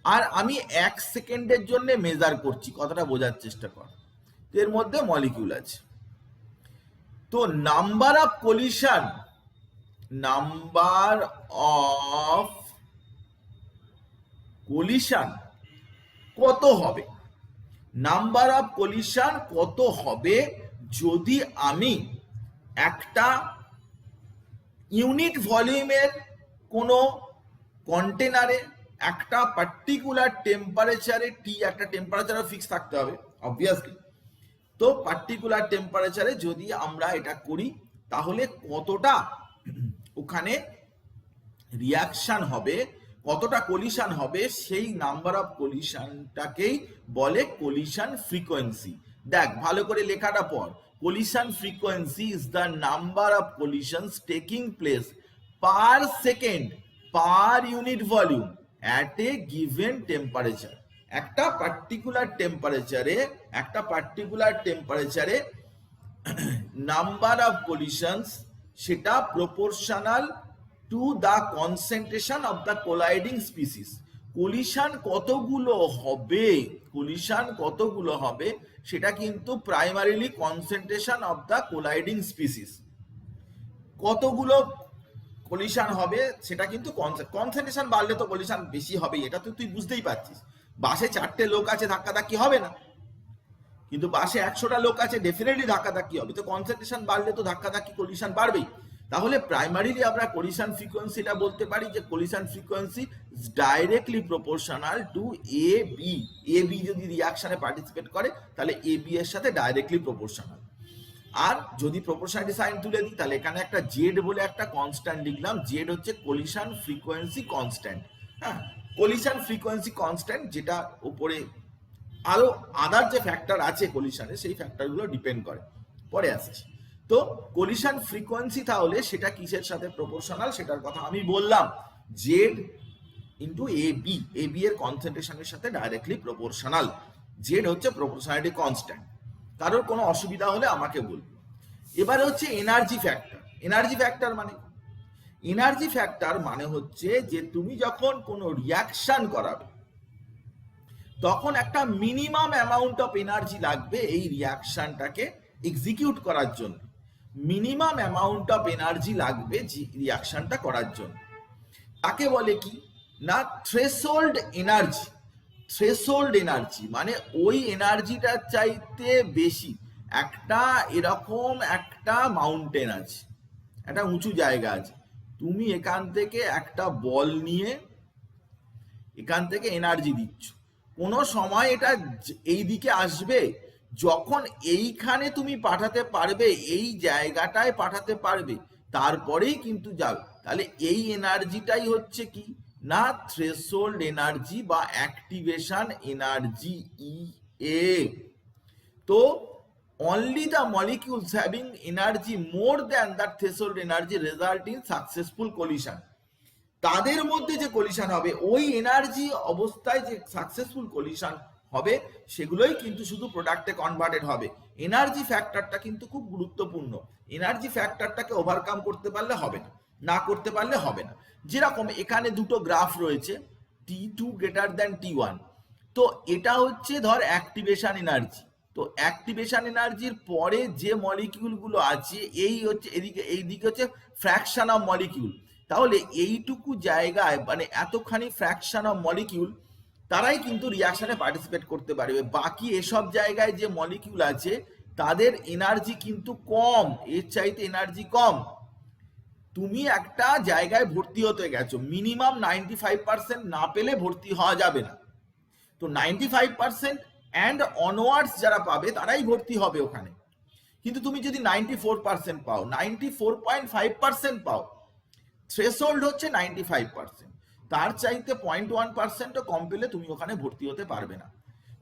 আর আমি 1 সেকেন্ডের জন্য মেজার করছি, কথাটা বোঝার চেষ্টা কর। এর মধ্যে মলিকিউল আছে, তো number of collision, number of collision কত হবে, নাম্বার অফ কোলিশন কত হবে যদি আমি একটা ইউনিট ভলিউমের কোনো কন্টেনারে একটা পার্টিকুলার টেম্পারেচারে, টি একটা টেম্পারেচার ফিক্স থাকতে হবে অবভিয়াসলি, তো পার্টিকুলার টেম্পারেচারে যদি আমরা এটা করি তাহলে কতটা ওখানে রিয়াকশন হবে, কতটা কোলিশন হবে, সেই নাম্বার অফ কোলিশনটাকেই বলে কোলিশন ফ্রিকোয়েন্সি। দেখ ভালো করে লেখাটা পড়, collision frequency is the number of collisions taking place per second per unit volume at a given temperature. একটা পার্টিকুলার টেম্পারেচারে নাম্বার অফ কোলিশনস সেটা proportional to the concentration of the colliding species. Collision কতগুলো হবে সেটা কিন্তু primarily concentration of the colliding species, কতগুলো collision হবে সেটা কিন্তু কনসেন্ট্রেশন বাড়লে তো কোলিশন বেশি হবে, এটা তো তুই বুঝতেই পারছিস। বাসে 4টে লোক আছে, ধাক্কাধাক্কি হবে না, কিন্তু বাসে 100টা লোক আছে, ডেফিনেটলি ধাক্কাধাক্কি হবে। তো কনসেন্ট্রেশন বাড়লে তো ধাক্কাধাক্কি কোলিশন বাড়বেই। তাহলে প্রাইমারিলি আমরা কোলিশন ফ্রিকোয়েন্সিটা বলতে পারি যে collision frequency directly proportional to A B. A B যদি রিয়াকশনে পার্টিসিপেট করে তাহলে এ বি এর সাথে ডাইরেক্টলি প্রপোর্শনাল। আর যদি প্রপোর্শনালিটি সাইন তুলে দিই তাহলে এখানে একটা জেড বলে একটা কনস্ট্যান্ট লিখলাম, জেড হচ্ছে কোলিশন ফ্রিকোয়েন্সি কনস্ট্যান্ট। হ্যাঁ, কোলিশন ফ্রিকোয়েন্সি কনস্ট্যান্ট, যেটা উপরে আরো আদার যে ফ্যাক্টর আছে কোলিশনে সেই ফ্যাক্টরগুলো ডিপেন্ড করে, পরে আসছি। তো কোলিশন ফ্রিকোয়েন্সি তাহলে সেটা কিসের সাথে প্রপোর্শনাল সেটার কথা আমি বললাম, জেড ইন্টু এ বি এর কনসেন্ট্রেশনের সাথে ডাইরেক্টলি প্রপোর্শনাল। জেড হচ্ছে প্রপোর্শনালিটি কনস্ট্যান্ট। কারোর কোনো অসুবিধা হলে আমাকে বলবে। এবারে হচ্ছে এনার্জি ফ্যাক্টর। এনার্জি ফ্যাক্টর মানে হচ্ছে যে তুমি যখন কোনো রিয়াকশন করাবে তখন একটা মিনিমাম অ্যামাউন্ট অফ এনার্জি লাগবে এই রিয়াকশনটাকে এক্সিকিউট করার জন্য, মিনিমাম অ্যামাউন্ট অফ এনার্জি লাগবে রিয়াকশনটা করার জন্য। তাকে বলে কি না থ্রেশহোল্ড এনার্জি। থ্রেশহোল্ড এনার্জি মানে ওই এনার্জিটার চাইতে বেশি একটা, এরকম একটা মাউন্টেন আছে, একটা উঁচু জায়গা আছে, তুমি এখান থেকে একটা বল নিয়ে এখান থেকে এনার্জি দিচ্ছ, কোনো সময় এটা এই দিকে আসবে, যখন এইখানে তুমি পাঠাতে পারবে, এই জায়গাটায় পাঠাতে পারবে, তারপরেই কিন্তু যাবে। তাহলে এই এনার্জিটাই হচ্ছে কি না থ্রেশহোল্ড এনার্জি বা অ্যাক্টিভেশন এনার্জি ই এ। তো only the molecules having energy more than that threshold energy result in successful collision। তাদের মধ্যে যে কলিশন হবে ওই এনার্জি অবস্থায় যে সাকসেসফুল কলিশন হবে সেগুলোই কিন্তু শুধু প্রোডাক্টে কনভার্টেড হবে। এনার্জি ফ্যাক্টরটা কিন্তু খুব গুরুত্বপূর্ণ, এনার্জি ফ্যাক্টরটাকে ওভারকাম করতে পারলে হবে না, না করতে পারলে হবে না। যেরকম এখানে দুটো গ্রাফ রয়েছে, T2 গ্রেটার দ্যান T1, তো এটা হচ্ছে ধর অ্যাক্টিভেশন এনার্জি। তো অ্যাক্টিভেশন এনার্জির পরে যে মলিকিউলগুলো আছে এই হচ্ছে এদিকে, এইদিকে হচ্ছে ফ্র্যাকশন অফ মলিকিউল। তাহলে এইটুকু জায়গায় মানে এতখানি ফ্র্যাকশন অফ মলিকিউল তারাই কিন্তু রিয়াকশনে পার্টিসিপেট করতে পারবে। বাকি এসব জায়গায় যে মলিকিউল আছে তাদের এনার্জি কিন্তু কম, এর চাইতে এনার্জি কম। তুমি একটা জায়গায় ভর্তি হতে গেছো, মিনিমাম 95% না পেলে ভর্তি হওয়া যাবে না। তো 95% অ্যান্ড অনওয়ার্ডস যারা পাবে তারাই ভর্তি হবে ওখানে। কিন্তু তুমি যদি 94% পাও, 94.5% পাও, থ্রেশহোল্ড হচ্ছে 95%, তার চাইতে 0.1%ও কম পেলে তুমি ওখানে ভর্তি হতে পারবে না।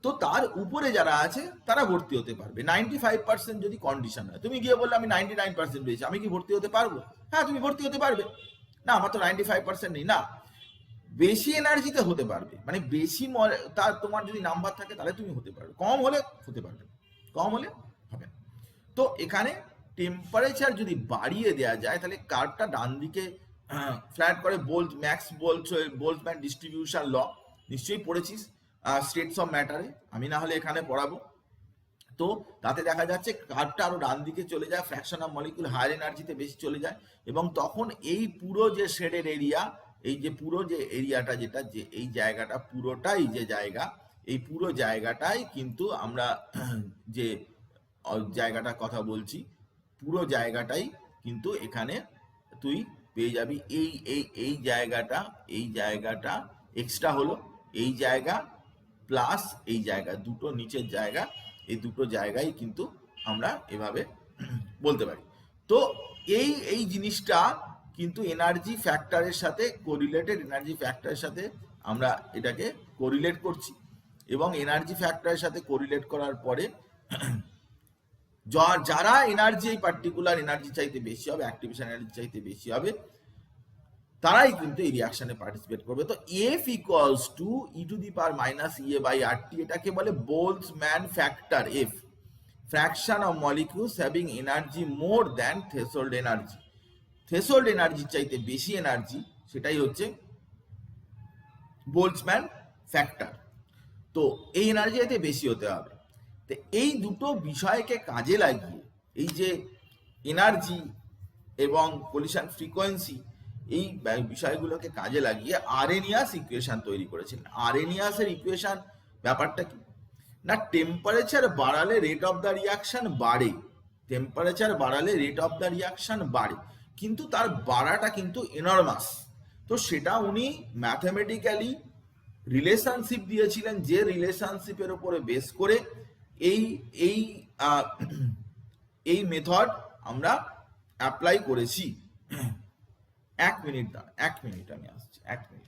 তো তার উপরে যারা আছে তারা ভর্তি হতে পারবে। 95% যদি কন্ডিশন হয়, তুমি গিয়ে বললে আমি 99% পেয়েছি, আমি কি ভর্তি হতে পারবো? হ্যাঁ, তুমি ভর্তি হতে পারবে। না, আমার তো 95% নেই, না, বেশি এনার্জিতে হতে পারবে, মানে বেশি তার তোমার যদি নাম্বার থাকে তাহলে তুমি হতে পারবে, কম হলে হতে পারবে, কম হলে হবে না। তো এখানে টেম্পারেচার যদি বাড়িয়ে দেওয়া যায় তাহলে কার্ভটা ডান দিকে ফ্ল্যাট করে। ম্যাক্স বোল্টজম্যান ডিস্ট্রিবিউশন ল নিশ্চয়ই পড়েছিস স্টেটস অফ ম্যাটারে, আমি না হলে এখানে পড়াবো। তো তাতে দেখা যাচ্ছে কার্ভটা আরো ডান দিকে চলে যায়, ফ্র্যাকশন অফ মলিকিউল হায়ার এনার্জিতে বেশি চলে যায়, এবং তখন এই পুরো যে শেডের এরিয়া, এই যে পুরো যে এরিয়াটা, যেটা যে এই জায়গাটা পুরোটাই যে জায়গা, এই পুরো জায়গাটাই কিন্তু আমরা যে জায়গাটার কথা বলছি, পুরো জায়গাটাই কিন্তু এখানে তুই পেয়ে যাবি। এই এই এই জায়গাটা, এই জায়গাটা এক্সট্রা হলো, এই জায়গা প্লাস এই জায়গা, দুটো নিচের জায়গা, এই দুটো জায়গায় কিন্তু আমরা এভাবে বলতে পারি। তো এই এই জিনিসটা কিন্তু এনার্জি ফ্যাক্টরের সাথে কোরিলেটেড, এনার্জি ফ্যাক্টরের সাথে আমরা এটাকে কোরিলেট করছি, এবং এনার্জি ফ্যাক্টরের সাথে কোরিলেট করার পরে যারা এনার্জি, এই পার্টিকুলার এনার্জি চাইতে বেশি হবে, অ্যাক্টিভেশন এনার্জি চাইতে বেশি হবে, তারাই কিন্তু এই রিয়াকশনে পার্টিসিপেট করবে। তো এফ ইকুয়ালস টু e⁻⁻⁸ এটাকে বলে Boltzmann factor F, fraction of molecules having energy more than threshold energy. Threshold এনার্জির চাইতে বেশি এনার্জি, সেটাই হচ্ছে বোলটজম্যান ফ্যাক্টর। তো এই এনার্জি চাইতে বেশি হতে হবে। তো এই দুটো বিষয়কে কাজে লাগিয়ে, এই যে এনার্জি এবং কলিশন ফ্রিকোয়েন্সি, এই বিষয়গুলোকে কাজে লাগিয়ে আরেনিয়াস ইকুয়েশন তৈরি করেছেন। আরেনিয়াসের ইকুয়েশন ব্যাপারটা কি না, টেম্পারেচার বাড়ালে রেট অফ দ্য রিয়াকশন বাড়ে, টেম্পারেচার বাড়ালে রেট অফ দ্য রিয়াকশন বাড়ে, কিন্তু তার বাড়াটা কিন্তু এনরমাস। তো সেটা উনি ম্যাথমেটিক্যালি রিলেশনশিপ দিয়েছিলেন, যে রিলেশনশিপের উপরে বেস করে এই এই এই মেথড আমরা অ্যাপ্লাই করেছি। 1 মিনিট দাঁড়া, 1 মিনিট, আমি আসছি, 1 মিনিট।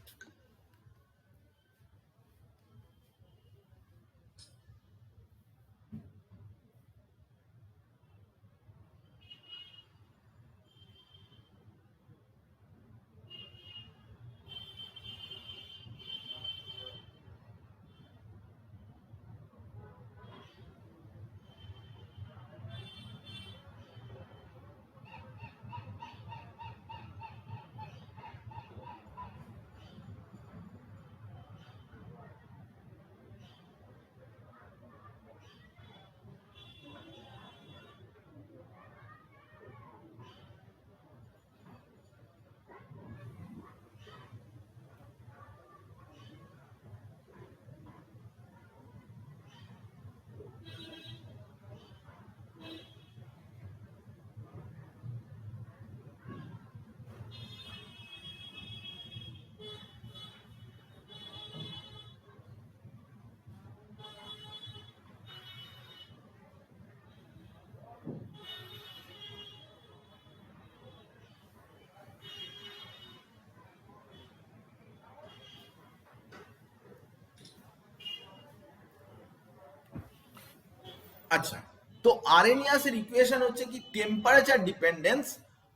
আচ্ছা, তো আরেনিয়াসের ইকুয়েশন হচ্ছে কি, temperature dependence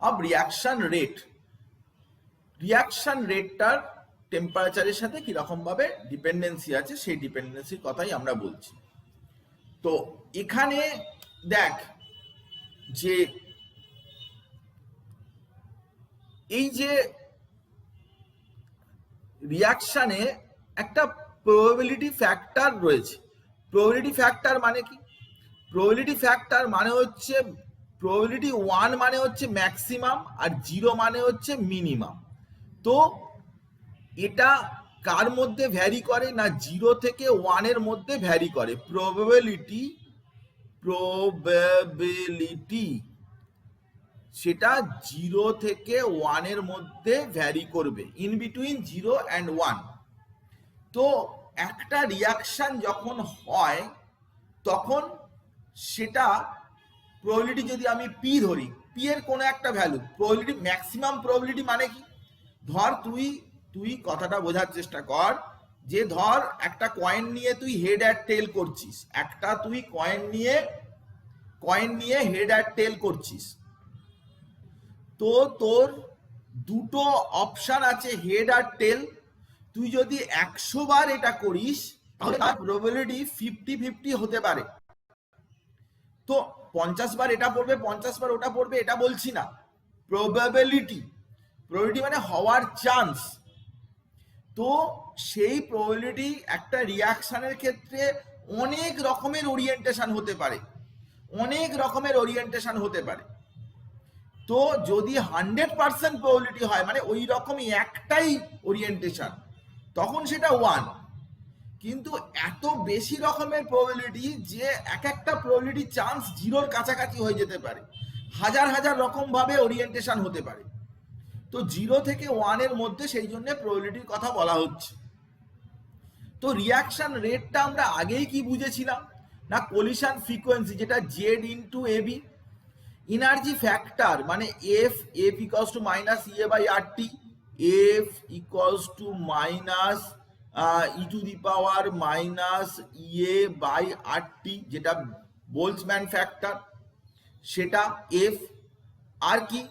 of reaction rate, reaction রেটটার টেম্পারেচারের সাথে কিরকম ভাবে ডিপেন্ডেন্সি আছে, সেই ডিপেন্ডেন্সির কথাই আমরা বলছি। তো এখানে দেখ যে এই যে রিয়াকশনে একটা প্রবাবিলিটি ফ্যাক্টর রয়েছে। প্রবাবিলিটি ফ্যাক্টর মানে কি? প্রবাবিলিটি ফ্যাক্টর মানে হচ্ছে, প্রবাবিলিটি 1 মানে হচ্ছে ম্যাক্সিমাম আর 0 মানে হচ্ছে মিনিমাম। তো এটা কার মধ্যে ভ্যারি করে, না 0 থেকে 1 এর মধ্যে ভ্যারি করে। প্রবাবিলিটি সেটা 0 থেকে 1 এর মধ্যে ভ্যারি করবে, ইন বিটুইন 0 অ্যান্ড 1। তো একটা রিয়াকশন যখন হয় তখন সেটা প্রবাবিলিটি, যদি আমি পি ধরি, পি এর কোনো একটা ভ্যালু, প্রবাবিলিটি ম্যাক্সিমাম প্রবাবিলিটি মানে কি, ধর তুই কথাটা বোঝার চেষ্টা কর, যে ধর একটা কয়েন নিয়ে তুই হেড আর টেল করছিস, একটা তুই কয়েন নিয়ে হেড আর টেল করছিস, তো তোর দুটো অপশন আছে, হেড আর টেল। তুই যদি 100 বার এটা করিস তাহলে তার প্রবাবিলিটি 50-50 হতে পারে। তো 50 বার এটা পড়বে, 50 বার ওটা পড়বে, এটা বলছি না। প্রবাবিলিটি মানে হওয়ার চান্স। তো সেই প্রবাবিলিটি একটা রিয়াকশনের ক্ষেত্রে অনেক রকমের ওরিয়েন্টেশন হতে পারে, তো যদি 100% প্রবাবিলিটি হয়, মানে ওই রকমই একটাই ওরিয়েন্টেশন, তখন সেটা 1। কিন্তু এত বেশি রকমের প্রবাবিলিটি যে এক একটা প্রবাবিলিটি চান্স 0-র কাছাকাছি হয়ে যেতে পারে, হাজার রকম ভাবে ওরিয়েন্টেশন হতে পারে। তো 0 থেকে 1 এর মধ্যে সেই জন্য প্রবাবিলিটির কথা বলা হচ্ছে। তো রিয়াকশন রেটটা আমরা আগেই কি বুঝেছিলাম, না কোলিশন ফ্রিকোয়েন্সি, যেটা Z into AB, energy factor মানে F equals to minus E A by R T, F equals to minus E to the power minus E A by R T, যেটা বোলসম্যান ফ্যাক্টর, সেটা এফ। আর কি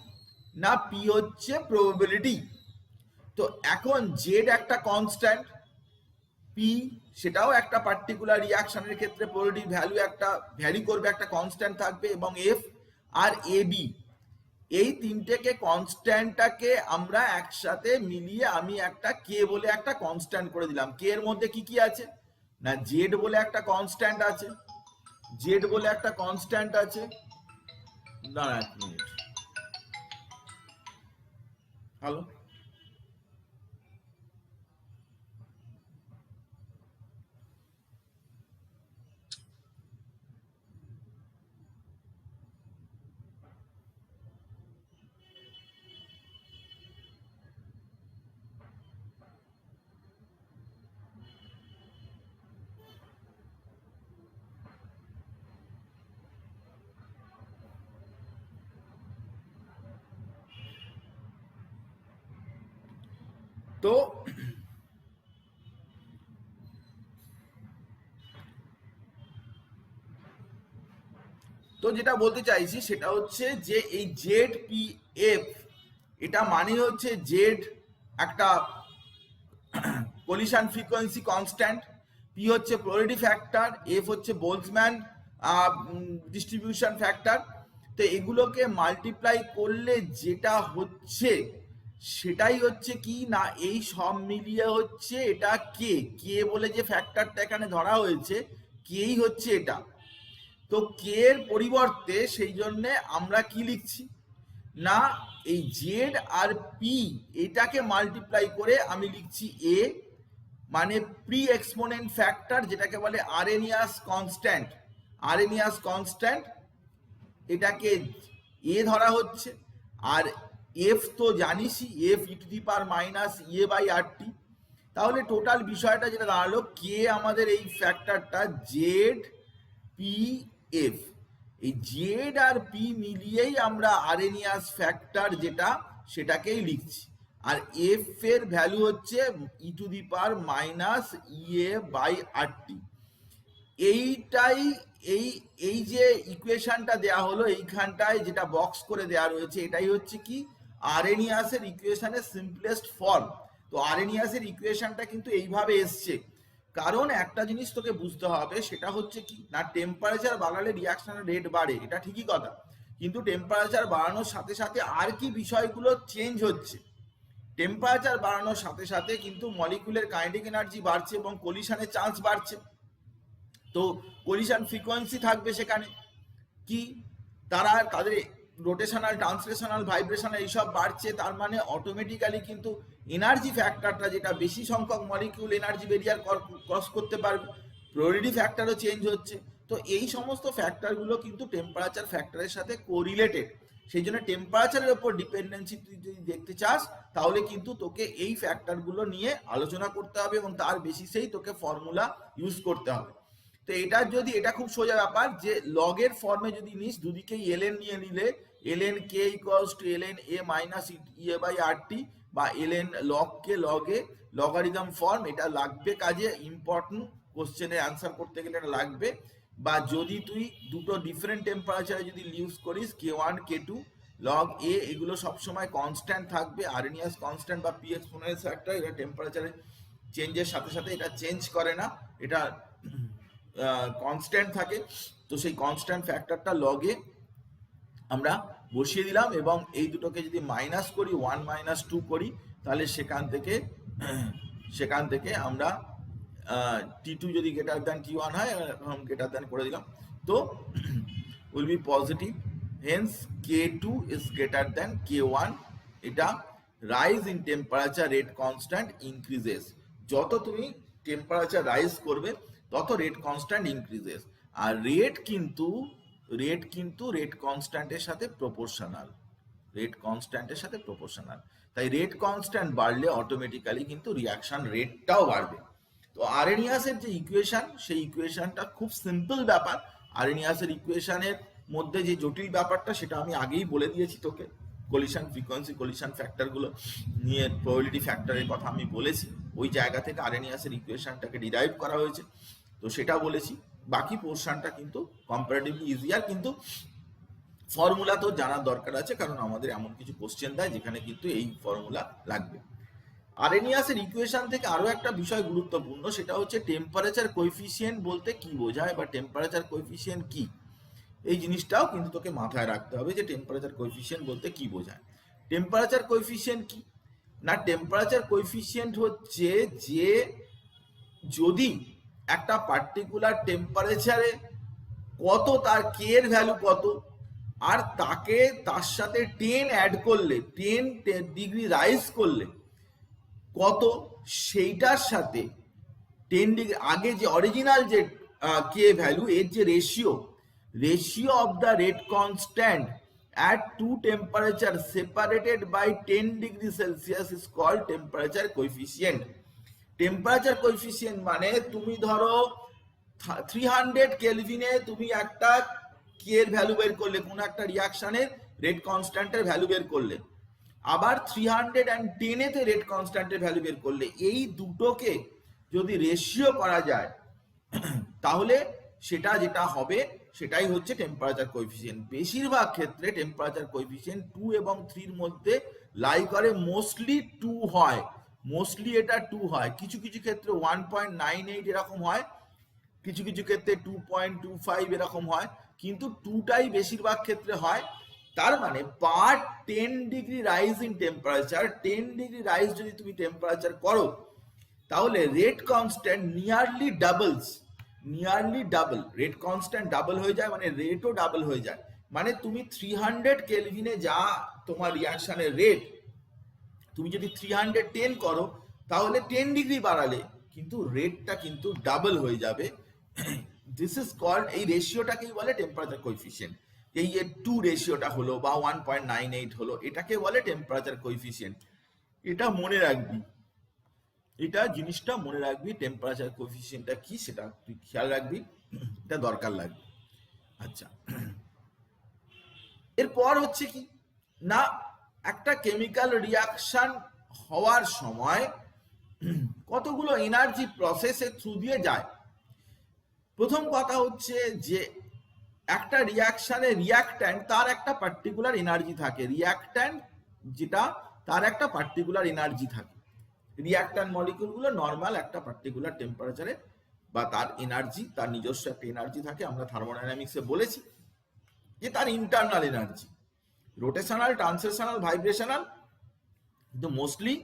না P হচ্ছে probability. তো এখন Z একটা কনস্ট্যান্ট, পি সেটাও একটা পার্টিকুলার রিয়াকশনের ক্ষেত্রে প্রবাবিলিটি ভ্যালু একটা ভ্যারি করবে, একটা কনস্ট্যান্ট থাকবে, এবং এফ আর এ বি, এই তিনটেকে কনস্ট্যান্টটাকে আমরা একসাথে মিলিয়ে আমি একটা কে বলে একটা কনস্ট্যান্ট করে দিলাম। কে এর মধ্যে কি কি আছে, না জেড বলে একটা কনস্ট্যান্ট আছে, দাঁড়া এক মিনিট, হ্যালো, তো যেটা বলতে চাইছি সেটা হচ্ছে যে এই জেড পি এফ, এটা মানে হচ্ছে জেড একটা কোলিশন ফ্রিকোয়েন্সি কনস্ট্যান্ট, পি হচ্ছে প্রবাবিলিটি ফ্যাক্টর, এফ হচ্ছে বোলসম্যান ডিস্ট্রিবিউশন ফ্যাক্টর। তো এগুলোকে মাল্টিপ্লাই করলে যেটা হচ্ছে সেটাই হচ্ছে কি, না এই সব মিলিয়ে হচ্ছে এটা কে বলে যে ফ্যাক্টরটা এখানে ধরা হয়েছে, কেই হচ্ছে এটা। তো কে এর পরিবর্তে সেই জন্য আমরা কি লিখছি, না এই জেড আর পি এটাকে মাল্টিপ্লাই করে আমি লিখছি এ, মানে প্রি এক্সপোনেন্ট ফ্যাক্টর, যেটাকে বলে আরেনিয়াস কনস্ট্যান্ট, এটাকে এ ধরা হচ্ছে। আর এফ তো জানিসই, F E to the power minus E A by R T. তাহলে টোটাল বিষয়টা যেটা দাঁড়ালো, কে আমাদের এই ফ্যাক্টরটা জেড পি এফ, এই জেড আর পি মিলিয়েই আমরা আরেনিয়াস ফ্যাক্টর যেটা সেটাকেই লিখছি। আর এফ এর ভ্যালু হচ্ছে E to the power minus E A by R T. এইটাই এই যে ইকুয়েশনটা দেয়া হলো, এইখানটায় যেটা বক্স করে দেয়া রয়েছে, এটাই হচ্ছে কি আরেনিয়াসের ইকুয়েশনের সিম্পলেস্ট ফর্ম। তো আরেনিয়াসের ইকুয়েশনটা কিন্তু এইভাবে এসছে, কারণ একটা জিনিস তোকে বুঝতে হবে, সেটা হচ্ছে কি না টেম্পারেচার বাড়ালে রিয়াকশনের রেট বাড়ে, এটা ঠিকই কথা, কিন্তু টেম্পারেচার বাড়ানোর সাথে সাথে আর কি বিষয়গুলো চেঞ্জ হচ্ছে, টেম্পারেচার বাড়ানোর সাথে সাথে কিন্তু মলিকুলের কাইনেটিক এনার্জি বাড়ছে এবং কোলিশনের চান্স বাড়ছে। তো কোলিশন ফ্রিকোয়েন্সি থাকবে সেখানে কি, তাদের রোটেশনাল, ট্রান্সলেশনাল, ভাইব্রেশনাল এইসব বাড়ছে, তার মানে অটোমেটিক্যালি কিন্তু এনার্জি ফ্যাক্টরটা, যেটা বেশি সংখ্যক মলিকিউল এনার্জি বেরিয়ার ক্রস করতে পারবে, প্রায়োরিটি ফ্যাক্টরও চেঞ্জ হচ্ছে। তো এই সমস্ত ফ্যাক্টরগুলো কিন্তু টেম্পারেচার ফ্যাক্টরের সাথে কোরিলেটেড। সেই জন্য টেম্পারেচারের উপর ডিপেন্ডেন্সি তুই যদি দেখতে চাস, তাহলে কিন্তু তোকে এই ফ্যাক্টরগুলো নিয়ে আলোচনা করতে হবে এবং তার বেসিসেই তোকে ফর্মুলা ইউজ করতে হবে। তো এটা যদি, এটা খুব সোজা ব্যাপার যে লগের ফর্মে যদি নিস, দুদিকেই এলএন নিয়ে নিলে L N K equals to L N A minus E A by R T, বা এলএন লগ কে লগে লগারিদম ফর্ম, এটা লাগবে কাজে, ইম্পর্টেন্ট কোশ্চেনের অ্যান্সার করতে গেলে এটা লাগবে। বা যদি তুই দুটো ডিফারেন্ট টেম্পারেচারে যদি ইউজ করিস, কে ওয়ান কে টু লগ এ, এগুলো সবসময় কনস্ট্যান্ট থাকবে, আরএনএস কনস্ট্যান্ট বা পি এক্সপোনেন্স ফ্যাক্টর, এটা টেম্পারেচারে চেঞ্জের সাথে সাথে এটা চেঞ্জ করে না, এটা কনস্ট্যান্ট থাকে। তো সেই কনস্ট্যান্ট ফ্যাক্টরটা লগে আমরা বসিয়ে দিলাম, এবং এই দুটোকে যদি মাইনাস করি, 1 মাইনাস 2 করি, তাহলে সেখান থেকে আমরা T2 যদি গ্রেটার দ্যান T1 হয়, গ্রেটার দ্যান করে দিলাম, তো will be positive, hence K2 is greater than K1। এটা rise in temperature rate constant increases, যত তুমি টেম্পারেচার রাইজ করবে তত রেট কনস্ট্যান্ট ইনক্রিজেস। আর রেট কিন্তু রেট কনস্ট্যান্টের সাথে প্রপোর্শনাল, তাই রেট কনস্ট্যান্ট বাড়লে অটোমেটিক্যালি কিন্তু রিয়াকশন রেটটাও বাড়বে। তো আরেনিয়াসের যে ইকুয়েশন, সেই ইকুয়েশনটা খুব সিম্পল ব্যাপার। আরেনিয়াসের ইকুয়েশনের মধ্যে যে জটিল ব্যাপারটা, সেটা আমি আগেই বলে দিয়েছি তোকে, কলিশন ফ্রিকোয়েন্সি, কলিশন ফ্যাক্টরগুলো নিয়ে, প্রবাবিলিটি ফ্যাক্টরের কথা আমি বলেছি, ওই জায়গা থেকে আরেনিয়াসের ইকুয়েশনটাকে ডিরাইভ করা হয়েছে, তো সেটা বলেছি। বাকি পোর্শনটা কিন্তু কম্পারেটিভলি ইজিয়ার, কিন্তু ফর্মুলা তো জানার দরকার আছে, কারণ আমাদের এমন কিছু কোশ্চেন দেয় যেখানে কিন্তু এই ফর্মুলা লাগবে। আরেনিয়াসের ইকুয়েশন থেকে আরো একটা বিষয় গুরুত্বপূর্ণ, সেটা হচ্ছে টেম্পারেচার কোএফিসিয়েন্ট বলতে কি বোঝায়, বা টেম্পারেচার কোএফিসিয়েন্ট কি, এই জিনিসটাও কিন্তু তোকে মাথায় রাখতে হবে যে টেম্পারেচার কোএফিসিয়েন্ট বলতে কি বোঝায়। টেম্পারেচার কোএফিসিয়েন্ট কি না, টেম্পারেচার কোএফিসিয়েন্ট হচ্ছে যে যদি একটা পার্টিকুলার টেম্পারেচারে কত, তার কে এর ভ্যালু কত, আর তাকে তার সাথে 10 অ্যাড করলে, 10 ডিগ্রি রাইজ করলে কত, সেইটার সাথে 10 ডিগ্রি আগে যে অরিজিনাল যে কে ভ্যালু, এর যে ratio of the rate constant at two temperature separated by 10 degree Celsius is called temperature coefficient. Temperature coefficient মানে, তুমি ধরো 300 কেলভিনে তুমি একটা কে এর ভ্যালু বের করলে, কোন একটা রিয়াকশনের রেট কনস্ট্যান্টের ভ্যালু বের করলে, আবার 310 এতে রেট কনস্ট্যান্টের ভ্যালু বের করলে, এই দুটোকে যদি রেশিও করা যায়, তাহলে সেটা যেটা হবে সেটাই হচ্ছে টেম্পারেচার কোএফিসিয়েন্ট। বেশিরভাগ ক্ষেত্রে টেম্পারেচার কোএফিসিয়েন্ট 2 এবং 3 মধ্যে লাই করে, মোস্টলি 2 হয়, মোস্টলি এটা 2 হয়, কিছু কিছু ক্ষেত্রে 1.98 এরকম হয়, কিছু কিছু ক্ষেত্রে 2.25 এরকম হয়, কিন্তু 2টাই বেশিরভাগ ক্ষেত্রে হয়। তার মানে পার 10 degree rise in temperature, 10 degree rise যদি তুমি টেম্পারেচার করো, তাহলে rate constant nearly double, rate constant double হয়ে যায়, মানে রেটও ডাবল হয়ে যায়। মানে তুমি 300 কেলভিনে যা তোমার রিয়াকশনের রেট, তুমি যদি 310 করো, তাহলে 10 ডিগ্রি বাড়ালে কিন্তু রেটটা কিন্তু ডাবল হয়ে যাবে। দিস ইজ কল্ড, এই রেশিওটাকেই বলে টেম্পারেচার কোএফিসিয়েন্ট। এই যে 2 রেশিওটা হলো বা 1.98 হলো, এটাকে বলে টেম্পারেচার কোএফিসিয়েন্ট। এটা মনে রাখবি, এটা জিনিসটা মনে রাখবি, টেম্পারেচার কোএফিসিয়েন্টটা কি সেটা তুই খেয়াল রাখবি, এটা দরকার লাগবে। আচ্ছা, এরপর হচ্ছে কি না, একটা কেমিক্যাল রিয়াকশন হওয়ার সময় কতগুলো এনার্জি প্রসেসের থ্রু দিয়ে যায়। প্রথম কথা হচ্ছে যে একটা রিয়াকশনে রিয়াক্ট্যান্ট, তার একটা পার্টিকুলার এনার্জি থাকে, রিয়াক্ট্যান্ট যেটা, তার একটা পার্টিকুলার এনার্জি থাকে। রিয়াক্ট্যান্ট মলিকিউলগুলো নর্মাল একটা পার্টিকুলার টেম্পারেচারে, বা তার এনার্জি, তার নিজস্ব একটা এনার্জি থাকে। আমরা থার্মোডাইনামিক্সে বলেছি যে তার internal energy, rotational, translational, vibrational, কিন্তু মোস্টলি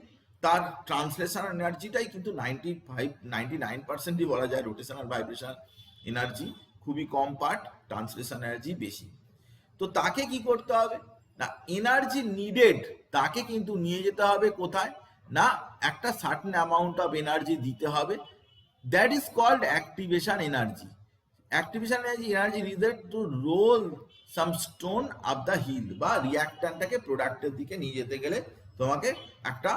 তার ট্রান্সলেশনাল এনার্জিটাই কিন্তু 99%ই বলা যায় রোটেশনাল ভাইব্রেশনাল এনার্জি, খুবই কম পার্ট ট্রান্সলেশন এনার্জি বেশি। তো তাকে কি করতে হবে না, এনার্জি নিডেড তাকে কিন্তু নিয়ে যেতে হবে কোথায় না, একটা সার্টেন অ্যামাউন্ট অফ এনার্জি দিতে হবে, that is called activation energy. Activation energy reserve to roll some stone up the hill, বা রিয়াক্ট্যান্টটাকে প্রোডাক্টের দিকে নিয়ে যেতে গেলে তোমাকে একটা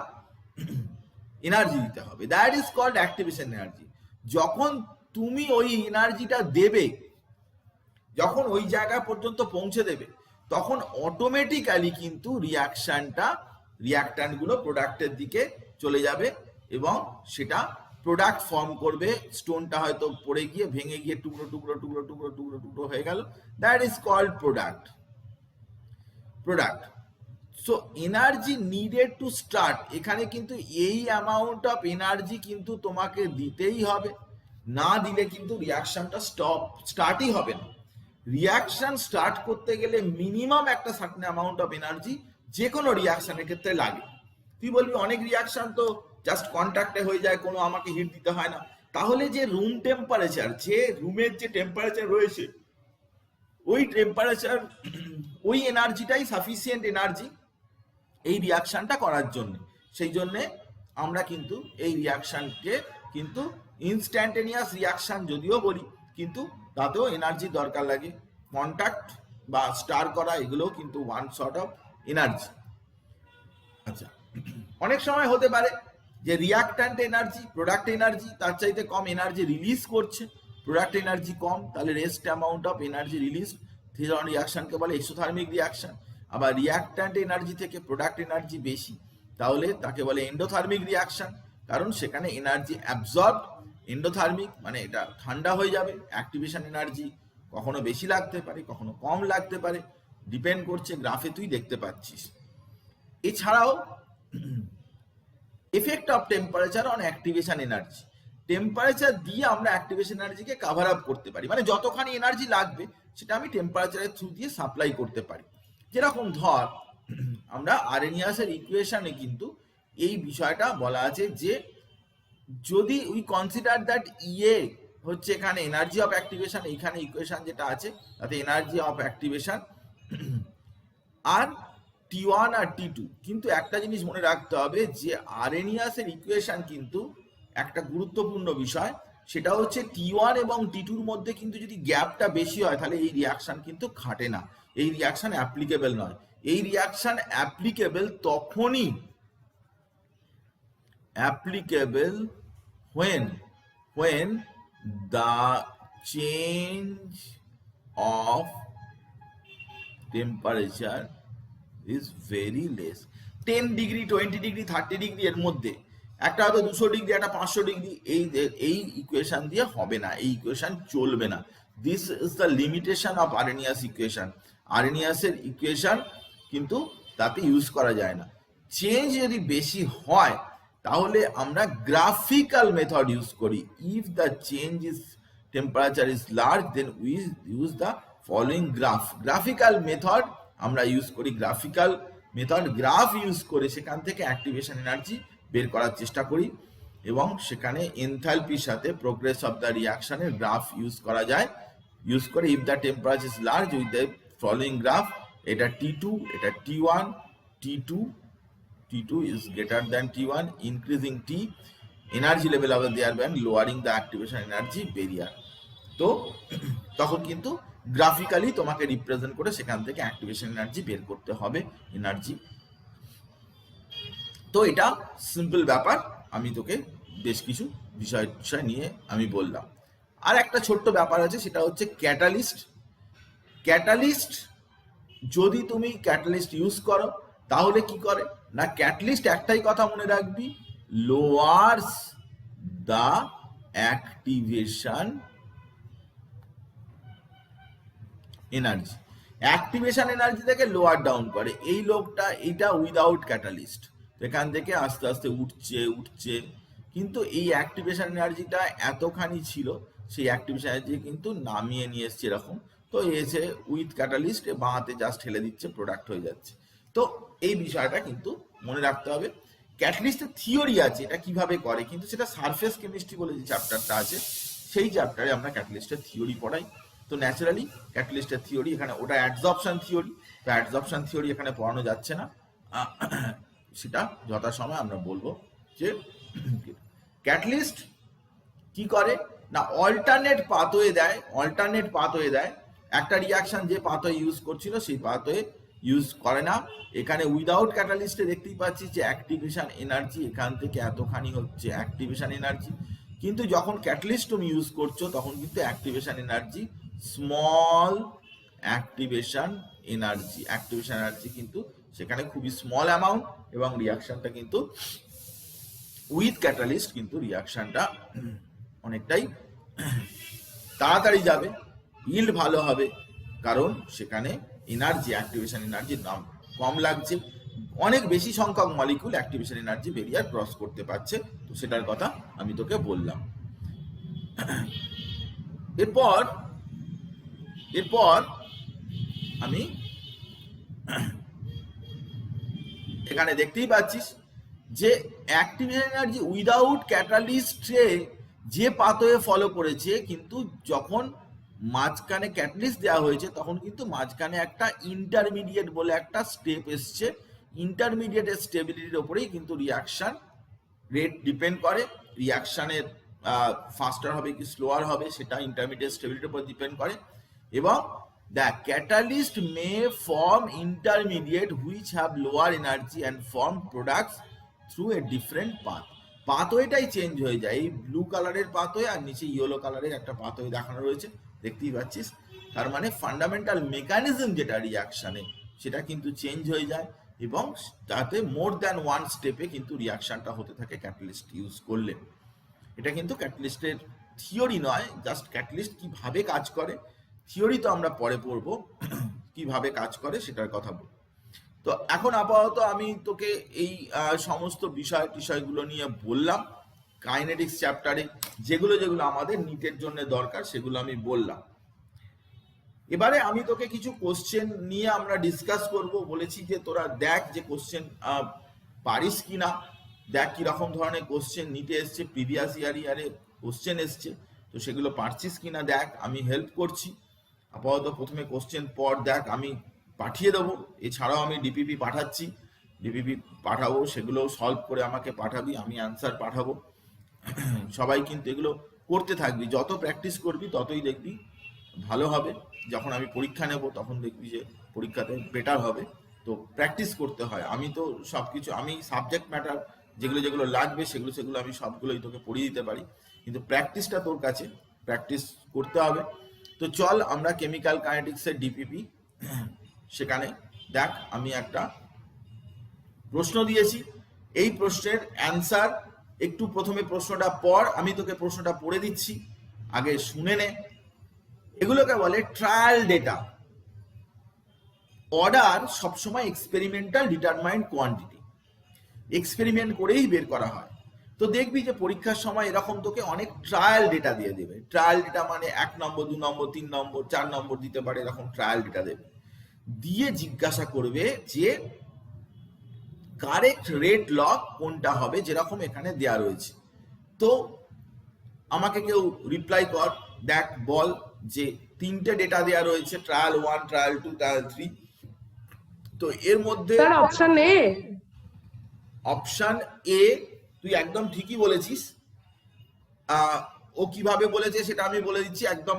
এনার্জি দিতে হবে, that is called activation energy. যখন তুমি ওই এনার্জিটা দেবে, যখন ওই জায়গা পর্যন্ত পৌঁছে দেবে, তখন অটোমেটিক্যালি কিন্তু রিয়াক্ট্যান্টগুলো প্রোডাক্টের দিকে চলে যাবে এবং সেটা প্রোডাক্ট ফর্ম করবে। স্টোনটা হয়তো পড়ে গিয়ে ভেঙে গিয়ে টুকরো টুকরো টুকরো টুকরো টুকরো টুকরো হয়ে গেল, that is called product. So energy needed to start, এখানে কিন্তু এই অ্যামাউন্ট অফ এনার্জি কিন্তু তোমাকে দিতেই হবে, না দিলে কিন্তু রিয়াকশনটা স্টার্টই হবে না। রিয়াকশন স্টার্ট করতে গেলে মিনিমাম একটা সার্টেন অ্যামাউন্ট অফ এনার্জি যে কোনো রিয়াকশনের ক্ষেত্রে লাগে। তুই বলবি অনেক রিয়াকশন তো জাস্ট কন্ট্যাক্টে হয়ে যায়, কোনো আমাকে হিট দিতে হয় না। তাহলে যে রুম টেম্পারেচার, যে রুমের যে টেম্পারেচার রয়েছে, ওই টেম্পারেচার ওই এনার্জিটাই সাফিসিয়েন্ট এনার্জি এই রিয়াকশনটা করার জন্য। সেই জন্যে আমরা কিন্তু এই রিয়াকশনকে কিন্তু ইনস্ট্যান্টেনিয়াস রিয়াকশন যদিও বলি, কিন্তু তাতেও এনার্জি দরকার লাগে। কন্ট্যাক্ট বা স্টার করা এগুলোও কিন্তু ওয়ান সর্ট অফ এনার্জি। আচ্ছা, অনেক সময় হতে পারে যে রিয়াক্ট্যান্ট এনার্জি প্রোডাক্ট এনার্জি তার চাইতে কম এনার্জি রিলিজ করছে, প্রোডাক্ট এনার্জি কম, তাহলে rest amount of energy release সেই ধরনের রিয়াকশনকে বলে এক্সোথার্মিক রিয়াকশন। আবার রিয়াক্ট্যান্ট এনার্জি থেকে প্রোডাক্ট এনার্জি বেশি, তাহলে তাকে বলে এন্ডোথার্মিক রিয়াকশন, কারণ সেখানে এনার্জি অ্যাবজর্ব। এন্ডোথার্মিক মানে এটা ঠান্ডা হয়ে যাবে। অ্যাক্টিভেশন এনার্জি কখনো বেশি লাগতে পারে, কখনো কম লাগতে পারে, ডিপেন্ড করছে, গ্রাফে তুই দেখতে পাচ্ছিস। এছাড়াও effect of temperature on activation energy, temperature দিয়ে আমরা অ্যাক্টিভেশন এনার্জিকে কাভার আপ করতে পারি, মানে যতখানি এনার্জি লাগবে সেটা আমি টেম্পারেচারের থ্রু দিয়ে সাপ্লাই করতে পারি। যেরকম ধর আমরা আরেনিয়াসের ইকুয়েশনে কিন্তু এই বিষয়টা বলা আছে যে যদি উই কনসিডার দ্যাট ইএ হচ্ছে এখানে এনার্জি অফ অ্যাক্টিভেশন, এইখানে ইকুয়েশন যেটা আছে তাতে এনার্জি অফ অ্যাক্টিভেশন আর T1 আর T2, কিন্তু একটা জিনিস মনে রাখতে হবে যে আরেনিয়াসের ইকুয়েশন কিন্তু একটা গুরুত্বপূর্ণ বিষয়, সেটা হচ্ছে T1 এবং T2-র মধ্যে কিন্তু যদি গ্যাপটা বেশি হয় তাহলে এই রিয়াকশন কিন্তু খাটে না, এই রিয়াকশন অ্যাপ্লিকেবল নয়। এই রিয়াকশন অ্যাপ্লিকেবল তখনই applicable when the change of temperature is very less, 10 degree 20 degree 30 degree এর মধ্যে, একটা হয়তো 200 ডিগ্রি একটা 500 ডিগ্রি, এই ইকুয়েশন দিয়ে হবে না, এই ইকুয়েশন চলবে না। This is the limitation of Arrhenius equation. আরেনিয়াসের ইকুয়েশন কিন্তু তাতে ইউজ করা যায় না। চেঞ্জ যদি বেশি হয় তাহলে আমরা গ্রাফিক্যাল মেথড ইউজ করি। If the change is temperature is large then we use the following graphical method আমরা ইউজ করি। গ্রাফিক্যাল মেথড গ্রাফ ইউজ করে সেখান থেকে অ্যাক্টিভেশন এনার্জি বের করার চেষ্টা করি এবং সেখানে এনথালপির সাথে প্রোগ্রেস অফ দ্য রিয়াকশনের গ্রাফ ইউজ করা যায়। ইউজ করে if the temperature is large with the following graph, এটা T2, এটা T1, T2 is greater than T1, increasing T, energy level of the band, lowering the activation energy barrier. তো তখন কিন্তু graphically তোমাকে represent করে সেখান থেকে অ্যাক্টিভেশন এনার্জি বের করতে হবে এনার্জি। তো এটা সিম্পল ব্যাপার, আমি তোকে বেশ কিছু বিষয় নিয়ে আমি বললাম। আর একটা ছোট্ট ব্যাপার আছে, সেটা হচ্ছে ক্যাটালিস্ট। ক্যাটালিস্ট যদি তুমি ক্যাটালিস্ট ইউজ করো তাহলে কি করে না, ক্যাটালিস্ট একটাই কথা মনে রাখবি, lowers the activation energy. Activation energy থেকে লোয়ার ডাউন করে। এই লোকটা এইটা উইদাউট ক্যাটালিস্ট, এখান থেকে আস্তে আস্তে উঠছে, কিন্তু এই অ্যাক্টিভেশন এনার্জিটা এতখানি ছিল, সেই অ্যাক্টিভেশন এনার্জি কিন্তু নামিয়ে নিয়ে এসছে এরকম। তো এসে উইথ ক্যাটালিস্ট বাঁহাতে জাস্ট ঠেলে দিচ্ছে, প্রোডাক্ট হয়ে যাচ্ছে। তো এই বিষয়টা কিন্তু মনে রাখতে হবে। ক্যাটালিস্টের থিওরি আছে এটা কিভাবে করে, কিন্তু সেটা সারফেস কেমিস্ট্রি বলে যে চ্যাপ্টারটা আছে সেই চ্যাপ্টারে আমরা ক্যাটালিস্টের থিওরি পড়াই। তো ন্যাচারালি ক্যাটালিস্টের থিওরি এখানে, ওটা অ্যাডজর্পশন থিওরি, তো অ্যাডজর্পশন থিওরি এখানে পড়ানো যাচ্ছে না, সেটা যথাসময়ে আমরা বলবো। যে ক্যাটালিস্ট কি করে না, অল্টারনেট পাথওয়ে দেয়, একটা রিয়াকশন যে পাথওয়ে ইউজ করছিল সেই পাথওয়ে ইউজ করে না। এখানে উইদাউট ক্যাটালিস্টে দেখতেই পাচ্ছি যে অ্যাক্টিভেশন এনার্জি এখান থেকে এতখানি হচ্ছে অ্যাক্টিভেশন এনার্জি, কিন্তু যখন ক্যাটালিস্ট তুমি ইউজ করছো তখন কিন্তু activation energy small, activation energy কিন্তু সেখানে খুবই স্মল অ্যামাউন্ট, এবং রিয়াকশনটা কিন্তু উইথ ক্যাটালিস্ট কিন্তু রিয়াকশনটা অনেকটাই তাড়াতাড়ি যাবে, ইল্ড ভালো হবে, কারণ সেখানে এনার্জি, অ্যাক্টিভেশন এনার্জির দাম কম লাগছে, অনেক বেশি সংখ্যক molecule activation energy barrier cross করতে পারছে। তো সেটার কথা আমি তোকে বললাম। এরপর আমি এখানে দেখতেই পাচ্ছিস যে অ্যাক্টিভেশন এনার্জি উইদাউট ক্যাটালিস্টে যে পাথওয়ে ফলো করেছে, কিন্তু যখন মাঝখানে ক্যাটালিস্ট দেওয়া হয়েছে তখন কিন্তু মাঝখানে একটা ইন্টারমিডিয়েট বলে একটা স্টেপ এসছে, ইন্টারমিডিয়েটের স্টেবিলিটির ওপরেই কিন্তু রিয়াকশন রেট ডিপেন্ড করে, রিয়াকশনের ফাস্টার হবে কি স্লোয়ার হবে সেটা ইন্টারমিডিয়েট স্টেবিলিটির উপর ডিপেন্ড করে। এবং the catalyst may form intermediate which have lower energy and form products through a different পাথওয়েটাই চেঞ্জ হয়ে যায়। এই ব্লু কালারের পাথওয়ে আর নিচে ইয়েলো কালারের একটা পাথওয়ে দেখানো রয়েছে, দেখতেই পাচ্ছিস। তার মানে ফান্ডামেন্টাল মেকানিজম যেটা রিয়াকশনে সেটা কিন্তু চেঞ্জ হয়ে যায়, এবং তাতে মোর দ্যান ওয়ান স্টেপে কিন্তু রিয়াকশনটা হতে থাকে ক্যাটালিস্ট ইউজ করলে। এটা কিন্তু ক্যাটালিস্টের থিওরি নয়, জাস্ট ক্যাটালিস্ট কিভাবে কাজ করে, থিওরি তো আমরা পরে পড়বো, কিভাবে কাজ করে সেটার কথা বলবো। তো এখন আপাতত আমি তোকে এই সমস্ত বিষয়গুলো নিয়ে বললাম কাইনেটিক্স চ্যাপ্টারে, যেগুলো আমাদের নিটের জন্য দরকার সেগুলো আমি বললাম। এবারে আমি তোকে কিছু কোশ্চেন নিয়ে আমরা ডিসকাস করব, বলেছি যে তোরা দেখ যে কোশ্চেন পারিস কিনা, দেখ কিরকম ধরনের কোশ্চেন নিতে এসছে, প্রিভিয়াস ইয়ারে কোশ্চেন এসছে, তো সেগুলো পারছিস কিনা দেখ, আমি হেল্প করছি। আপাতত প্রথমে কোশ্চেন পর দেখ, আমি পাঠিয়ে দেবো, এছাড়াও আমি ডিপিপি পাঠাবো, সেগুলো সলভ করে আমাকে পাঠাবি, আমি অ্যান্সার পাঠাবো। সবাই কিন্তু এগুলো করতে থাকবি, যত প্র্যাকটিস করবি ততই দেখবি ভালো হবে। যখন আমি পরীক্ষা নেব তখন দেখবি যে পরীক্ষাতে বেটার হবে। তো প্র্যাকটিস করতে হয়, আমি তো সবকিছু, আমি সাবজেক্ট ম্যাটার যেগুলো লাগবে সেগুলো আমি সবগুলোই তোকে পড়িয়ে দিতে পারি, কিন্তু প্র্যাকটিসটা তোর কাছে, প্র্যাকটিস করতে হবে। তো চল আমরা কেমিক্যাল কাইনেটিক্সের ডিপিপি, সেখানে দেখ আমি একটা প্রশ্ন দিয়েছি, এই প্রশ্নের অ্যান্সার একটু প্রথমে প্রশ্নটা পড়, আমি তোকে প্রশ্নটা পড়ে দিচ্ছি, আগে শুনে নে। এগুলোকে বলে ট্রায়াল ডেটা। অর্ডার সবসময় এক্সপেরিমেন্টাল ডিটারমাইন্ড কোয়ান্টিটি, এক্সপেরিমেন্ট করেই বের করা হয়। তো দেখবি যে পরীক্ষার সময় এরকম তোকে অনেক ট্রায়াল ডেটা দিয়ে দেবে। ট্রায়াল ডেটা মানে 1 নম্বর 2 নম্বর 3 নম্বর 4 নম্বর দিতে পারে, এরকম ট্রায়াল ডেটা দেবে, দিয়ে জিজ্ঞাসা করবে যে কারেক্ট রেট ল কোনটা হবে, যেরকম এখানে দেয়া রয়েছে। তো আমাকে কেউ রিপ্লাই কর, দেখ বল যে 3টে ডেটা দেয়া রয়েছে, ট্রায়াল 1, ট্রায়াল 2, ট্রায়াল 3। তো এর মধ্যে অপশন এ তুই একদম ঠিকই বলেছিস। ও কিভাবে বলেছে সেটা আমি বলে দিচ্ছি, একদম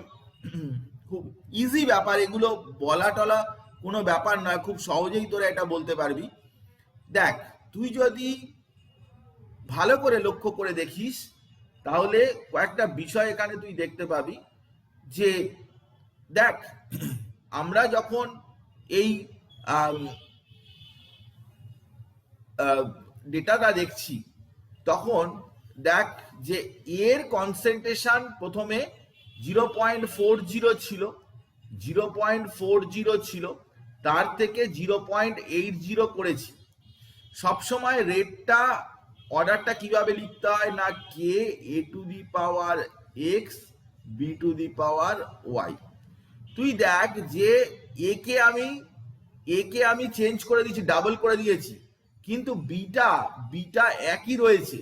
খুব ইজি ব্যাপার, এগুলো বলা টলা কোনো ব্যাপার নয়, খুব সহজেই তোরা এটা বলতে পারবি। দেখ তুই যদি ভালো করে লক্ষ্য করে দেখিস তাহলে কয়েকটা বিষয় এখানে তুই দেখতে পাবি। যে দেখ আমরা যখন এই ডেটাটা দেখছি তখন দেখ যে এর কনসেন্ট্রেশন প্রথমে 0.40 ছিল, 0.40 ছিল, তার থেকে 0.80 করেছি। সবসময় রেটটা, অর্ডারটা কিভাবে লিখতে হয় না, K A to the power X B to the power Y. তুই দেখ যে একে আমি চেঞ্জ করে দিয়েছি, ডাবল করে দিয়েছি, কিন্তু বিটা একই রয়েছে।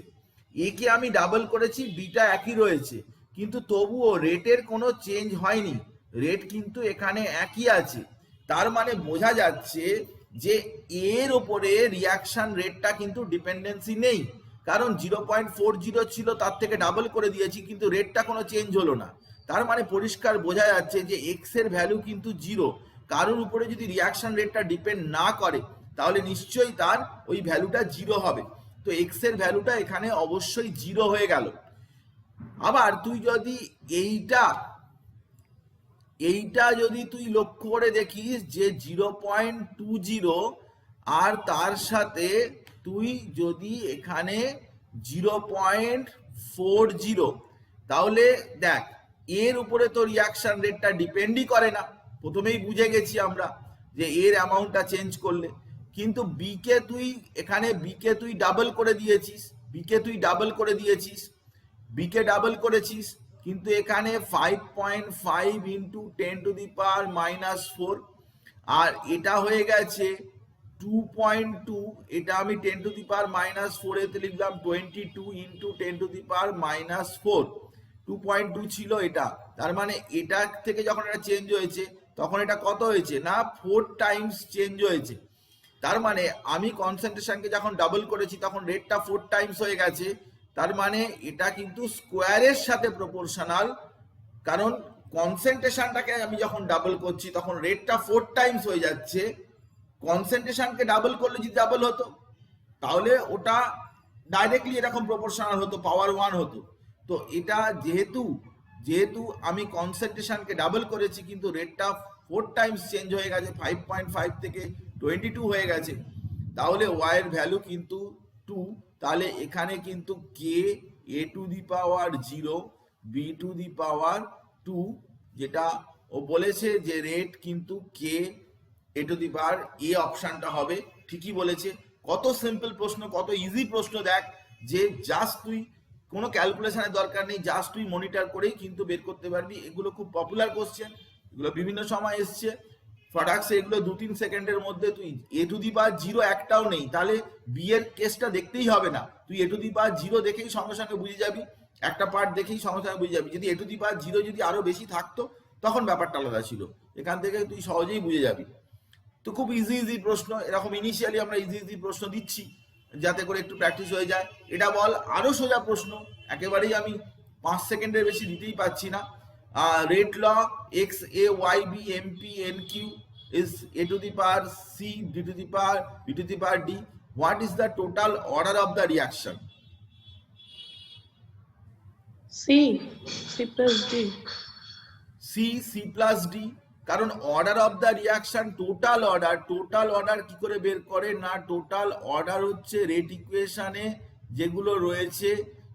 একে আমি ডাবল করেছি, বিটা একই রয়েছে, কিন্তু তবুও রেটের কোনো চেঞ্জ হয়নি, রেট কিন্তু এখানে একই আছে। তার মানে বোঝা যাচ্ছে যে এর ওপরে রিয়াকশন রেটটা কিন্তু ডিপেন্ডেন্সি নেই, কারণ 0.40 ছিল, তার থেকে ডাবল করে দিয়েছি, কিন্তু রেটটা কোনো চেঞ্জ হলো না। তার মানে পরিষ্কার বোঝা যাচ্ছে যে এক্স এর ভ্যালু কিন্তু জিরো। কারোর উপরে যদি রিয়াকশন রেটটা ডিপেন্ড না করে তাহলে নিশ্চয়ই তার ওই ভ্যালুটা জিরো হবে। তো এক্স এর ভ্যালুটা এখানে অবশ্যই জিরো হয়ে গেল। আবার তুই যদি এইটা এইটা যদি তুই লক্ষ্য করে দেখিস যে 0.20 আর তার সাথে তুই যদি এখানে 0.40, তাহলে দেখ এর উপরে তো রিয়াকশন রেটটা ডিপেন্ডই করে না, প্রথমেই বুঝে গেছি আমরা যে এর অ্যামাউন্টটা চেঞ্জ করলে। কিন্তু বিকে তুই ডাবল করে দিয়েছিস, বিকে ডাবল করেছিস, কিন্তু এখানে 5.5 ইন্টু 10⁻⁻⁴, আর এটা হয়ে গেছে 2.2, এটা আমি 10⁻⁻⁴ এতে লিখলাম 22 ইন্টু 10⁻⁻⁴, 2.2 ছিল এটা। তার মানে এটা থেকে যখন এটা চেঞ্জ হয়েছে তখন এটা কত হয়েছে না 4 টাইমস চেঞ্জ হয়েছে। তার মানে আমি কনসেন্ট্রেশনকে যখন ডাবল করেছি তখন রেটটা 4 টাইমস হয়ে গেছে। তার মানে এটা কিন্তু স্কোয়ারের সাথে প্রপোর্শনাল, কারণ কনসেন্ট্রেশনটাকে আমি যখন ডাবল করছি তখন রেটটা 4 টাইমস হয়ে যাচ্ছে। কনসেন্ট্রেশনকে ডাবল করলে যদি ডাবল হতো তাহলে ওটা ডাইরেক্টলি এরকম প্রপোর্শনাল হতো, পাওয়ার 1 হতো। তো এটা যেহেতু যেহেতু আমি কনসেন্ট্রেশনকে ডাবল করেছি কিন্তু রেটটা 4 টাইমস চেঞ্জ হয়ে গেছে, 5.5 থেকে 22 হয়ে গেছে, তাহলে ওয়াই এর ভ্যালু কিন্তু 2। তাহলে এখানে কিন্তু কে a⁻0 b⁻2, যেটা ও বলেছে যে রেট কিন্তু কে a অপশনটা হবে, ঠিকই বলেছে। কত সিম্পল প্রশ্ন, কত ইজি প্রশ্ন দেখ, যে জাস্ট তুই কোনো ক্যালকুলেশনের দরকার নেই, জাস্ট তুই মনিটর করেই কিন্তু বের করতে পারবি। এগুলো খুব পপুলার কোশ্চেন, এগুলো বিভিন্ন সময় এসছে প্রোডাক্টস, এগুলো 2-3 সেকেন্ডের মধ্যে তুই a⁻0 একটাও নেই, তাহলে বি এর কেসটা দেখতেই হবে না, তুই a⁻0 দেখেই সঙ্গে সঙ্গে বুঝে যাবি, একটা পার্ট দেখেই সঙ্গে সঙ্গে বুঝে যাবি। যদি a⁻0 যদি আরো বেশি থাকতো তখন ব্যাপারটা আলাদা ছিল, এখান থেকে তুই সহজেই বুঝে যাবি। তো খুব ইজি প্রশ্ন, এরকম ইনিশিয়ালি আমরা ইজি প্রশ্ন দিচ্ছি যাতে করে একটু প্র্যাকটিস হয়ে যায়। এটা বল আরো সোজা প্রশ্ন, একেবারেই আমি 5 সেকেন্ডের বেশি দিতেই পাচ্ছি না। Rate law X A Y B M P N Q is a⁻c b⁻d. What is the total order of the reaction? C plus D, কারণ order of the reaction total order কি করে বের করে না, টোটাল অর্ডার হচ্ছে rate ইকুয়েশনে যেগুলো রয়েছে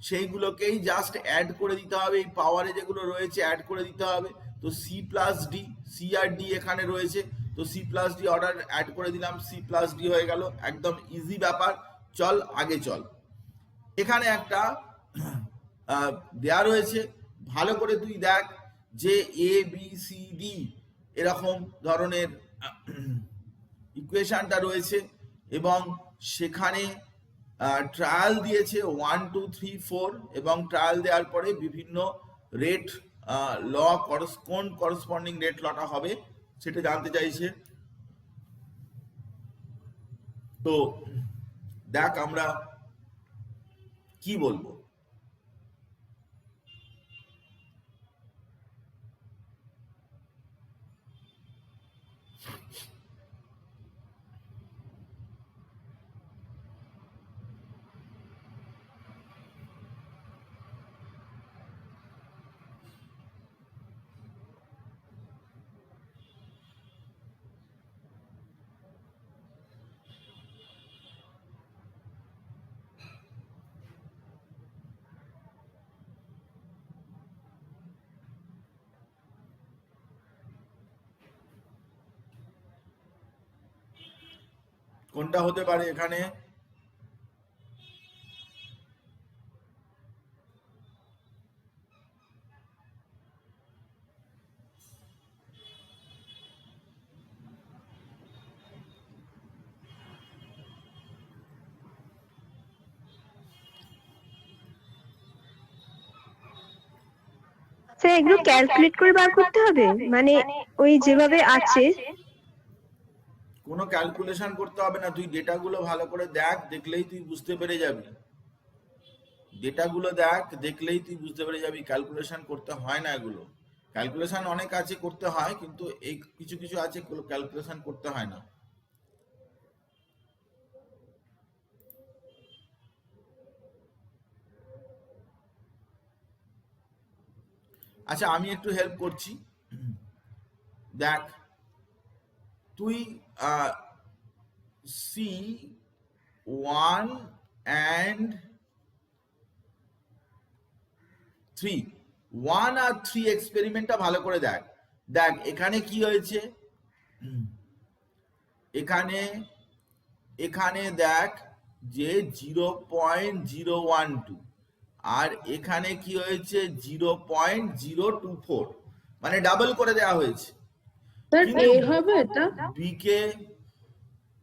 সেইগুলোকেই জাস্ট অ্যাড করে দিতে হবে, এই পাওয়ারে যেগুলো রয়েছে অ্যাড করে দিতে হবে। তো সি প্লাস ডি, সি আর ডি এখানে রয়েছে, তো C plus D order add করে দিলাম, সি প্লাস ডি হয়ে গেল, একদম ইজি ব্যাপার। চল আগে চল, এখানে একটা দেয়া রয়েছে, ভালো করে তুই দেখ যে এ বি সি ডি এরকম ধরনের ইকুয়েশনটা রয়েছে এবং সেখানে ট্রায়াল দিয়েছে 1 2 3 4, এবং ট্রায়াল দেওয়ার পরে বিভিন্ন রেট ল কোন করসপন্ডিং রেট লটা হবে সেটা জানতে চাইছে। তো দেখ আমরা কি বলবো। কোনটা হতে পারে এখানে? স্যার এগুলো ক্যালকুলেট করে বার করতে হবে, মানে ওই যেভাবে আছে? কোনো ক্যালকুলেশন করতে হবে না, তুই ডেটাগুলো ভালো করে দেখ, দেখলেই তুই বুঝতে পেরে যাবি। ডেটাগুলো দেখ, দেখলেই তুই বুঝতে পেরে যাবি, ক্যালকুলেশন করতে হয় না এগুলো। ক্যালকুলেশন অনেক আছে করতে হয়, কিন্তু এই কিছু কিছু আছে ক্যালকুলেশন করতে হয় না। আচ্ছা, আমি একটু হেল্প করছি। দেখ, তুই সি 1 and 3, 1 আর 3 এক্সপেরিমেন্টটা ভালো করে দেখ। দেখ এখানে কি হয়েছে, এখানে এখানে দেখ যে 0.012, আর এখানে কি হয়েছে 0.024, মানে ডাবল করে দেওয়া হয়েছে। স্যার কিন্তু এ হবে এটা? বি কে,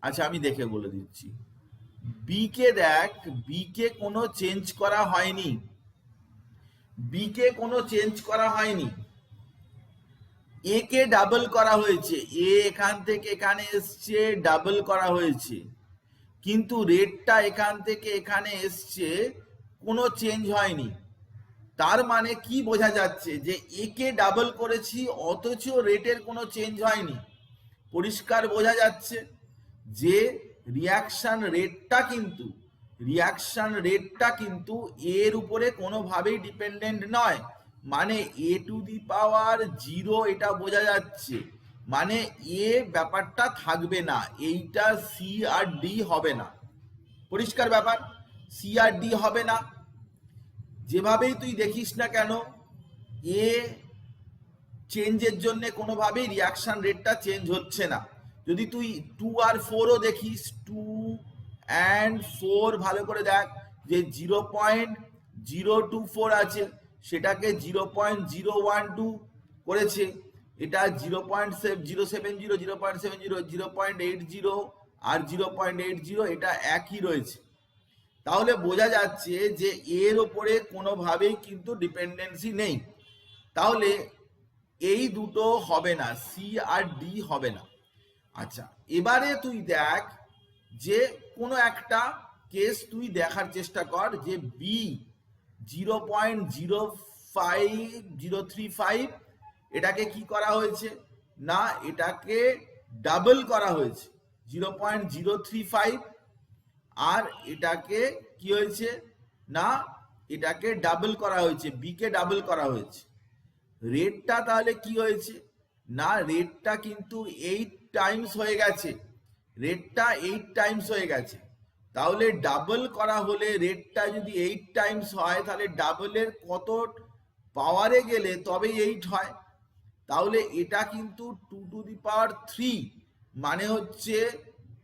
আচ্ছা আমি দেখে বলে দিচ্ছি। বি কে দেখ, বি কে কোনো চেঞ্জ করা হয়নি, বি কে কোনো চেঞ্জ করা হয়নি, এ কে ডাবল করা হয়েছে, এ এখান থেকে এখানে এসছে ডাবল করা হয়েছে, কিন্তু রেটটা এখান থেকে এখানে এসছে, কোনো চেঞ্জ হয়নি। তার মানে কি বোঝা যাচ্ছে যে এ কে ডাবল করেছি অথচ রেটের কোনো চেঞ্জ হয়নি। পরিষ্কার বোঝা যাচ্ছে যে রিয়াকশন রেটটা কিন্তু এর উপরে কোনোভাবেই ডিপেন্ডেন্ট নয়, মানে এ টু দি পাওয়ার 0 এটা বোঝা যাচ্ছে, মানে এ ব্যাপারটা থাকবে না, এইটা সি আর ডি হবে না। পরিষ্কার ব্যাপার, সি আর ডি হবে না। যেভাবেই তুই দেখিস না কেন, এ চেঞ্জের জন্য কোনোভাবেই রিয়াকশন রেটটা চেঞ্জ হচ্ছে না। যদি তুই 2 আর 4ও দেখিস, 2 and 4 ভালো করে দেখ, যে 0.024 আছে সেটাকে 0.012 করেছে, এটা 0.070, 0.70, 0.80 আর 0.80 এটা একই রয়েছে। তাহলে বোঝা যাচ্ছে যে এর ওপরে কোনোভাবেই কিন্তু ডিপেন্ডেন্সি নেই। তাহলে এই দুটো হবে না, সি আর ডি হবে না। আচ্ছা, এবারে তুই দেখ যে কোনো একটা কেস তুই দেখার চেষ্টা কর যে বি 0.05035 এটাকে কি করা হয়েছে না, এটাকে ডাবল করা হয়েছে 0.035, আর এটাকে কি হয়েছে না, এটাকে ডাবল করা হয়েছে, বি কে ডাবল করা হয়েছে। রেটটা তাহলে কি হয়েছে না, রেটটা কিন্তু 8 টাইমস হয়ে গেছে, রেটটা 8 টাইমস হয়ে গেছে। তাহলে ডাবল করা হলে রেটটা যদি 8 টাইমস হয়, তাহলে ডাবলের কত পাওয়ারে গেলে তবেই 8 হয়। তাহলে এটা কিন্তু 2 টু দি পাওয়ার 3, মানে হচ্ছে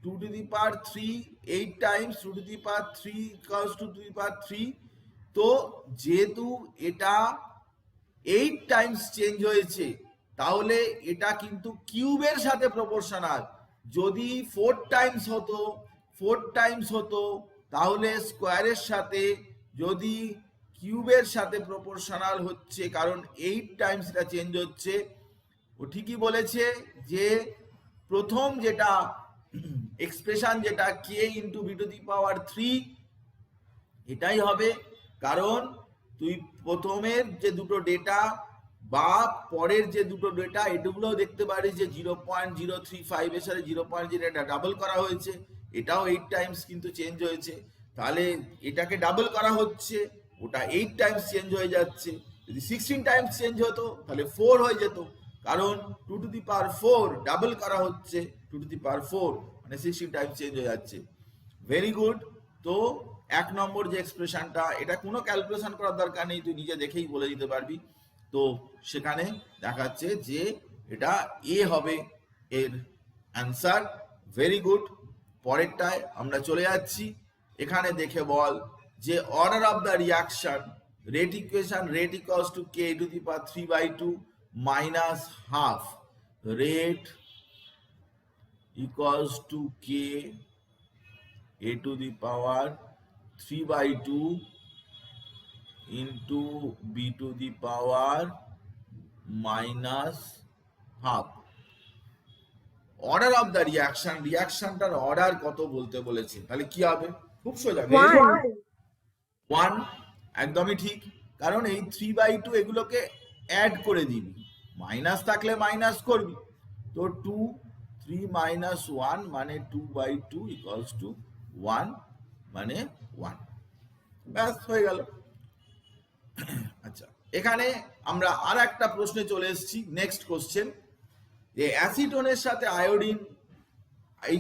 2 to the power 3, 8 times 2 to the power 3 equals to 2 to the power 3। তো যেহেতু এটা 8 টাইমস চেঞ্জ হয়েছে, তাহলে এটা কিন্তু কিউবের সাথে প্রপোর্শনাল। যদি 4 টাইমস হতো তাহলে স্কোয়ারের সাথে, যদি কিউবের সাথে প্রপোর্শনাল হচ্ছে, কারণ 8 টাইমস এটা চেঞ্জ হচ্ছে। ও ঠিকই বলেছে যে প্রথম যেটা এক্সপ্রেশন, যেটা কে into B to the power 3, এটাই হবে। কারণ তুই প্রথমের যে দুটো ডেটা বা পরের যে দুটো ডেটা, এটুকুলো দেখতে পারিস যে 0.035 এর সাথে 0.0 এটা ডাবল করা হয়েছে, এটাও 8 টাইমস কিন্তু চেঞ্জ হয়েছে। তাহলে এটাকে ডাবল করা হচ্ছে, ওটা 8 টাইমস চেঞ্জ হয়ে যাচ্ছে। যদি 16 টাইমস চেঞ্জ হতো তাহলে 4 হয়ে যেত, কারণ 2 টু দি পাওয়ার 4 ডাবল করা হচ্ছে, 2 টু দি পাওয়ার 4 মানে 16 টাইমস চেঞ্জ হয়ে যাচ্ছে। Very good. তো 1 নম্বর যে এক্সপ্রেশনটা, এটা কোনো ক্যালকুলেশন করার দরকার নেই, তুই নিজে দেখেই বলে দিতে পারবি। তো সেখানে দেখাচ্ছে যে এটা এ হবে এর অ্যান্সার। Very good. পরেরটায় আমরা চলে যাচ্ছি। এখানে দেখে বল যে order of the reaction, rate equation, rate equals to K two the power 3/2 minus half, rate equals to K a to the power 3/2 into b to the power minus half. Order of the reaction, রিয়াকশনটার order কত বলতে বলেছে, তাহলে কি হবে? খুব সোজা, 1 1, একদমই ঠিক। কারণ এই 3/2 এগুলোকে অ্যাড করে দিবি, মাইনাস থাকলে মাইনাস করবি। তো 2, 3 মাইনাস 1 মানে 2/2 ইকুয়ালস টু 1 মানে 1। ব্যাস হয়ে গেল। আচ্ছা, এখানে আমরা আর একটা প্রশ্নে চলে এসেছি, নেক্সট কোশ্চেন, যে অ্যাসিটোনের সাথে আয়োডিন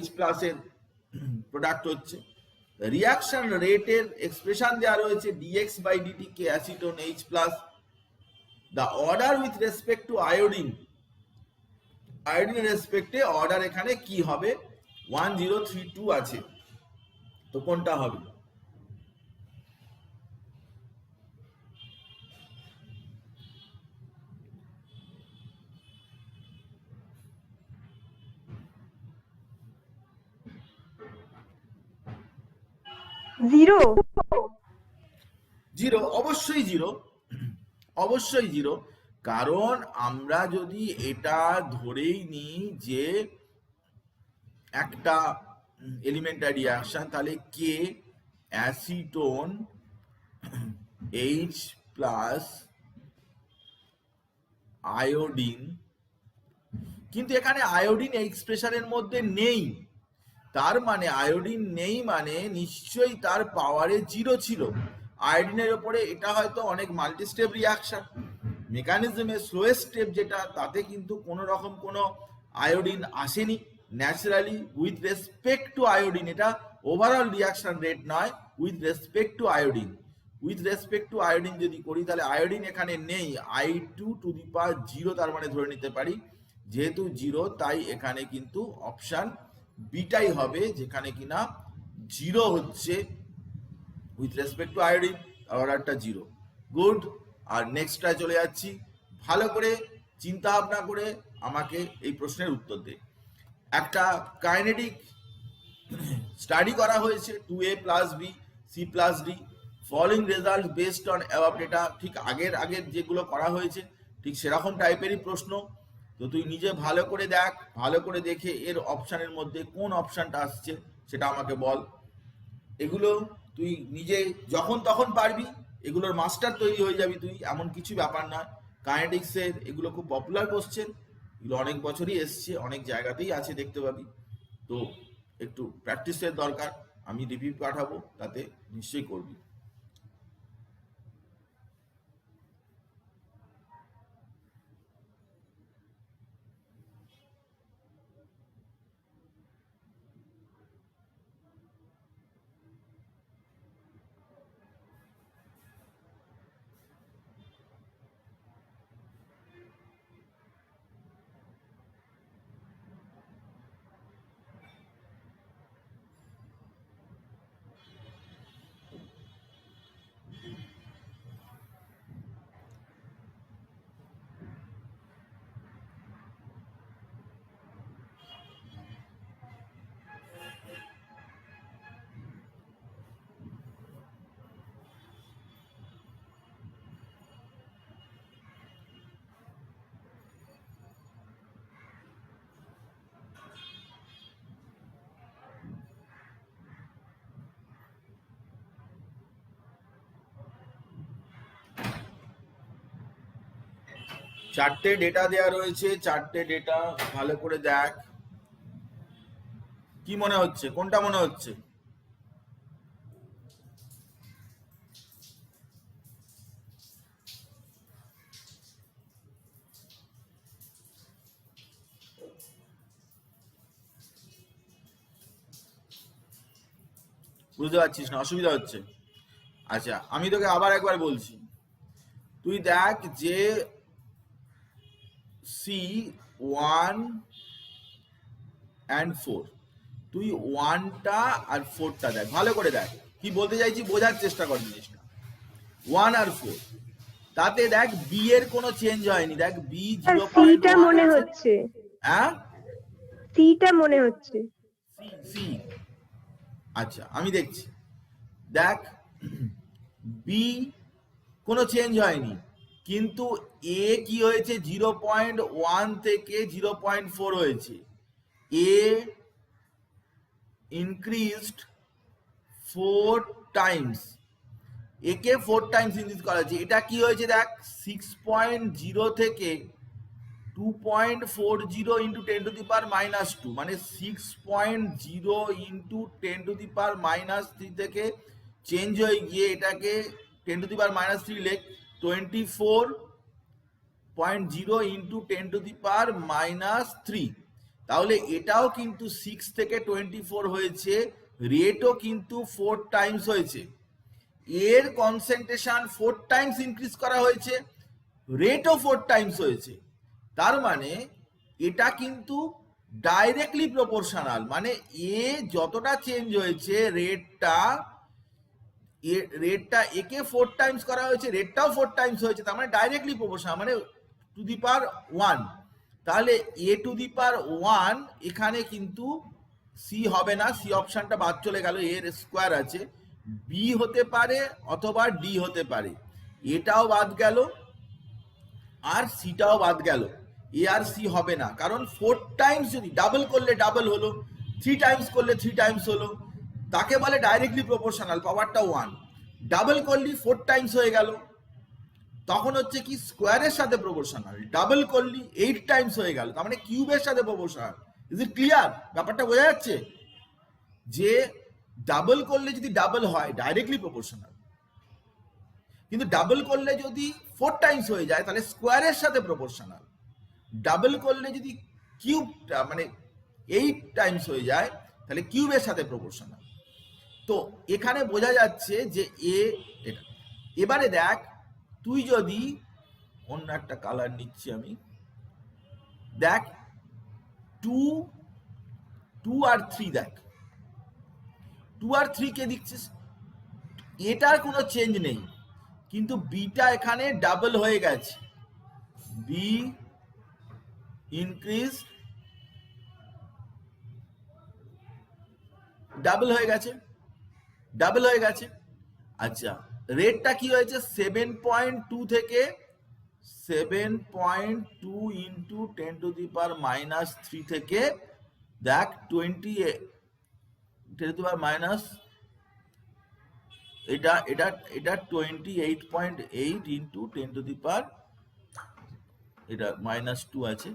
H প্লাসের প্রোডাক্ট হচ্ছে, রিয়াকশন রেটের এক্সপ্রেশন দেওয়া রয়েছে dx/dt K acetone H plus, the order with respect to iodine, আয়োডিনের রেসপেক্টে অর্ডার এখানে কি হবে? 1 0 3 2 আছে, তো কোনটা হবে? জিরো। জিরো, অবশ্যই জিরো, অবশ্যই জিরো। কারণ আমরা যদি এটা ধরেই নিই যে একটা এলিমেন্টারি রিয়াকশন, তাহলে কে অ্যাসিটোন H প্লাস আয়োডিন, কিন্তু এখানে আয়োডিন এক্সপ্রেশনের মধ্যে নেই, তার মানে আয়োডিন নেই মানে নিশ্চয়ই তার পাওয়ারে জিরো ছিল। আয়োডিনের উপরে এটা হয়তো অনেক মাল্টি স্টেপ রিয়াকশন, মেকানিজমের স্লোয়েস্ট স্টেপ যেটা, তাতে কিন্তু কোনো রকম কোনো আয়োডিন আসেনি naturally with respect to iodine. এটা ওভারঅল রিয়াকশন রেট নয়, with respect to iodine. With respect to iodine যদি করি তাহলে আয়োডিন এখানে নেই, I2⁴ তার মানে ধরে নিতে পারি। যেহেতু জিরো তাই এখানে কিন্তু অপশন বিটাই হবে, যেখানে কিনা জিরো হচ্ছে উইথ রেসপেক্ট টু আয়োডিন, অর্ডারটা জিরো। গুড। আর নেক্সটটায় চলে যাচ্ছি, ভালো করে চিন্তা ভাবনা করে আমাকে এই প্রশ্নের উত্তর দে। একটা কাইনেটিক স্টাডি করা হয়েছে 2A plus B C plus D, following result based on above data. ঠিক আগের যেগুলো করা হয়েছে ঠিক সেরকম টাইপেরই প্রশ্ন। তো তুই নিজে ভালো করে দেখ, ভালো করে দেখে এর অপশানের মধ্যে কোন অপশানটা আসছে সেটা আমাকে বল। এগুলো তুই নিজে যখন তখন পারবি, এগুলোর মাস্টার তৈরি হয়ে যাবি তুই, এমন কিছু ব্যাপার না। কাইনেটিক্সের এগুলো খুব পপুলার কোশ্চেন, এগুলো অনেক বছরই এসছে, অনেক জায়গাতেই আছে, দেখতে পাবি। তো একটু প্র্যাকটিসের দরকার, আমি রিভিউ পাঠাবো, তাতে নিশ্চয়ই করবি। চারটে ডেটা দেয়া রয়েছে, চারটে ডেটা ভালো করে দেখ। কি মনে হচ্ছে, কোনটা মনে হচ্ছে? বুঝতে পারছিস না? অসুবিধা হচ্ছে? আচ্ছা, আমি তোকে আবার একবার বলছি, তুই দেখ যে C1 and 4, তুই 1টা আর 4টা দেখ, ভালো করে দেখ কি বলতে চাইছি, বোঝার চেষ্টা কর জিনিসটা। 1 আর 4, তাতে দেখ বি এর কোনো চেঞ্জ হয়নি, দেখ বি সিটা 0.1 মনে আছে। হচ্ছে, হ্যাঁ, সিটা মনে হচ্ছে। সি, আচ্ছা আমি দেখছি, দেখ বি কোনো চেঞ্জ হয়নি, কিন্তু এ কি হয়েছে 0.1 থেকে 0.4 হয়েছে, এ ইনক্রিজড 4 টাইমস, একে 4 টাইমস ইনক্রিজ করা হয়েছে। এটা কি হয়েছে দেখ 6.0 থেকে 2.40 ইন্টু 10⁻⁻2, মানে 6.0 ইন্টু 10⁻³ থেকে চেঞ্জ হয়ে গিয়ে এটাকে 10⁻³ লেখ 24.0 ইন্টু 10⁻³ তাহলে এটাও কিন্তু 6 থেকে 24 হয়েছে, রেটও কিন্তু 4 টাইমস হয়েছে। এর কনসেন্ট্রেশন 4 টাইমস ইনক্রিজ করা হয়েছে, রেটও 4 টাইমস হয়েছে। তার মানে এটা কিন্তু ডাইরেক্টলি প্রপোর্শনাল, মানে এ যতটা চেঞ্জ হয়েছে রেটটা একে 4 টাইমস করা হয়েছে, রেটটাও 4 টাইমস হয়েছে, তার মানে ডাইরেক্টলি প্রপোর্শনাল, মানে টু দি পাওয়ার 1। তাহলে এ টু দি পাওয়ার 1 এখানে কিন্তু সি হবে না, সি অপশনটা বাদ চলে গেল, এর স্কোয়ার আছে, বি হতে পারে অথবা ডি হতে পারে, এটাও বাদ গেল আর সিটাও বাদ গেল, এ আর সি হবে না, কারণ 4 টাইমস যদি ডাবল করলে ডাবল হলো, 3 টাইমস করলে 3 টাইমস হলো, তাকে বলে ডাইরেক্টলি প্রপোর্শনাল, পাওয়ারটা 1। ডাবল করলি 4 টাইমস হয়ে গেল, তখন হচ্ছে কি স্কোয়ারের সাথে প্রপোর্শনাল, ডাবল করলি 8 টাইমস হয়ে গেল, তার মানে কিউবের সাথে প্রপোর্শনাল। Is it clear? ব্যাপারটা বোঝা যাচ্ছে যে ডাবল করলে যদি ডাবল হয় ডাইরেক্টলি প্রপোর্শনাল, কিন্তু ডাবল করলে যদি 4 টাইমস হয়ে যায় তাহলে স্কোয়ারের সাথে প্রপোর্শনাল, ডাবল করলে যদি কিউব মানে 8 টাইমস হয়ে যায় তাহলে কিউবের সাথে প্রপোর্শনাল। তো এখানে বোঝা যাচ্ছে যে এ এটা। এবারে দেখ তুই যদি অন্য একটা কালার নিচ্ছি আমি, দেখ 2 আর 3, দেখ 2 আর 3 কে দেখছিস, এটার কোনো চেঞ্জ নেই, কিন্তু বিটা এখানে ডাবল হয়ে গেছে, বি ইনক্রিজ ডাবল হয়ে গেছে, ডাবল হয়ে গেছে। আচ্ছা রেটটা কি হয়েছে 7.2 থেকে 7.2 ইন্টু 10⁻³ থেকে দেখ 20 10⁻, এটা এটা এটা 28.8 ইন্টু 10⁻, এটা -2 আছে,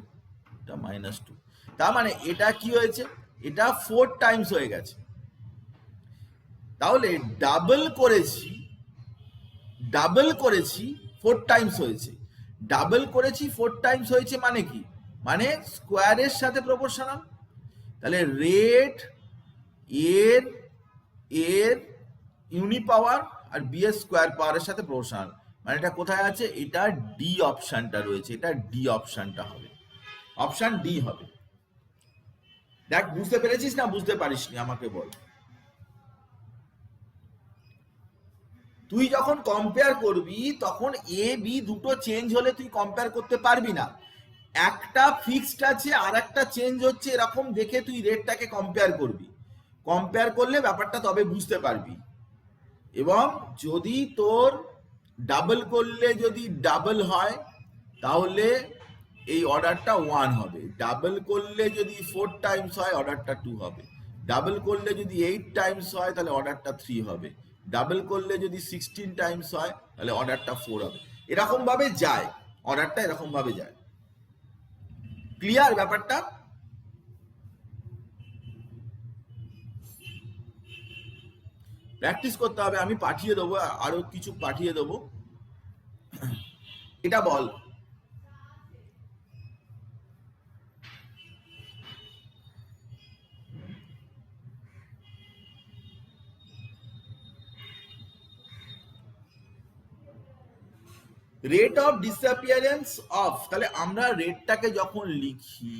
এটা -2, তার মানে এটা কি হয়েছে, এটা 4 টাইমস হয়ে গেছে। তাহলে ডাবল করেছি 4 টাইমস হয়েছে, ডাবল করেছি 4 টাইমস হয়েছে মানে কি, মানে স্কোয়ারের সাথে প্রপোর্শনাল। তাহলে রেট এর ইউনি পাওয়ার আর বি এর স্কোয়ার পাওয়ারের সাথে প্রপোর্শনাল, মানে এটা কোথায় আছে, এটা ডি অপশনটা রয়েছে, এটা ডি অপশনটা হবে, অপশন ডি হবে। দেখ বুঝতে পেরেছিস না বুঝতে পারিসনি আমাকে বল। তুই যখন কম্পেয়ার করবি তখন এ বি দুটো চেঞ্জ হলে তুই কম্পেয়ার করতে পারবি না, একটা ফিক্সড আছে আর একটা চেঞ্জ হচ্ছে, এরকম দেখে তুই রেটটাকে কম্পেয়ার করবি, কম্পেয়ার করলে ব্যাপারটা তবে বুঝতে পারবি। এবং যদি তোর ডাবল করলে যদি ডাবল হয় তাহলে এই অর্ডারটা 1 হবে, ডাবল করলে যদি 4 টাইমস হয় অর্ডারটা 2 হবে, ডাবল করলে যদি 8 টাইমস হয় তাহলে অর্ডারটা 3 হবে, ডাবল করলে যদি 16 টাইমস হয় তাহলে অর্ডারটা 4 হবে। এরকম ভাবে যায় অর্ডারটা, এরকম ভাবে যায়। ক্লিয়ার ব্যাপারটা? প্র্যাকটিস করতে হবে, আমি পাঠিয়ে দেবো, আরো কিছু পাঠিয়ে দেবো। এটা বল রেট অফ ডিসঅ্যাপিয়ারেন্স অফ, তাহলে আমরা রেটটাকে যখন লিখি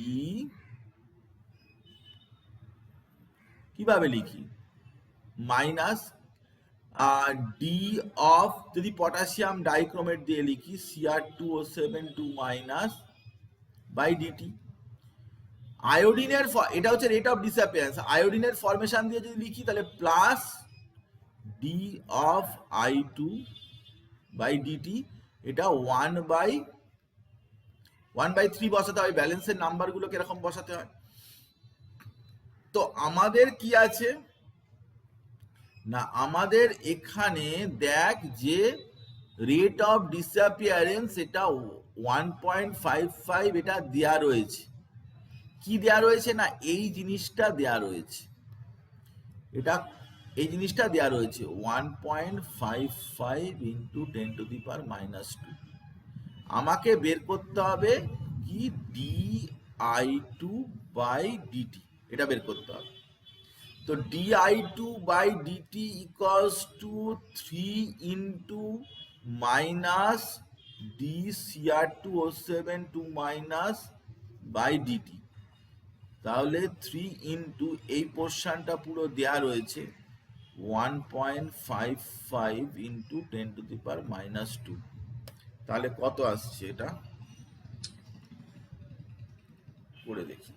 কিভাবে লিখি, মাইনাস ডি অফ, যদি পটাশিয়াম ডাইক্রোমেট দিয়ে লিখি Cr2O7 মাইনাস বাই ডিটি। আয়োডিনের, এটা হচ্ছে রেট অফ ডিসঅ্যাপিয়ারেন্স, আয়োডিনের ফরমেশন দিয়ে যদি লিখি তাহলে plus D of I2 by D T, এটা 1/3 বসাতে হয়। ব্যালেন্সের নাম্বারগুলো কিরকম বসাতে হয়? তো আমাদের কি আছে না, আমাদের এখানে দেখ যে রেট অফ ডিসঅ্যাপিয়ারেন্স এটা 1.55 এটা দেয়া রয়েছে। কি দেয়া রয়েছে না, এই জিনিসটা দেয়া রয়েছে, এটা এই জিনিসটা দেয়া রয়েছে 1.55 ইন্টু 10⁻²। আমাকে বের করতে হবে কি di2/dt, এটা বের করতে হবে। তো di2/dt equals to 3 into minus dCr2O7 by D T. তাহলে 3 ইন্টু এই পোর্শনটা পুরো দেয়া রয়েছে 1.55 ইন্টু 10⁻²। তাহলে কত আসছে এটা করে দেখি।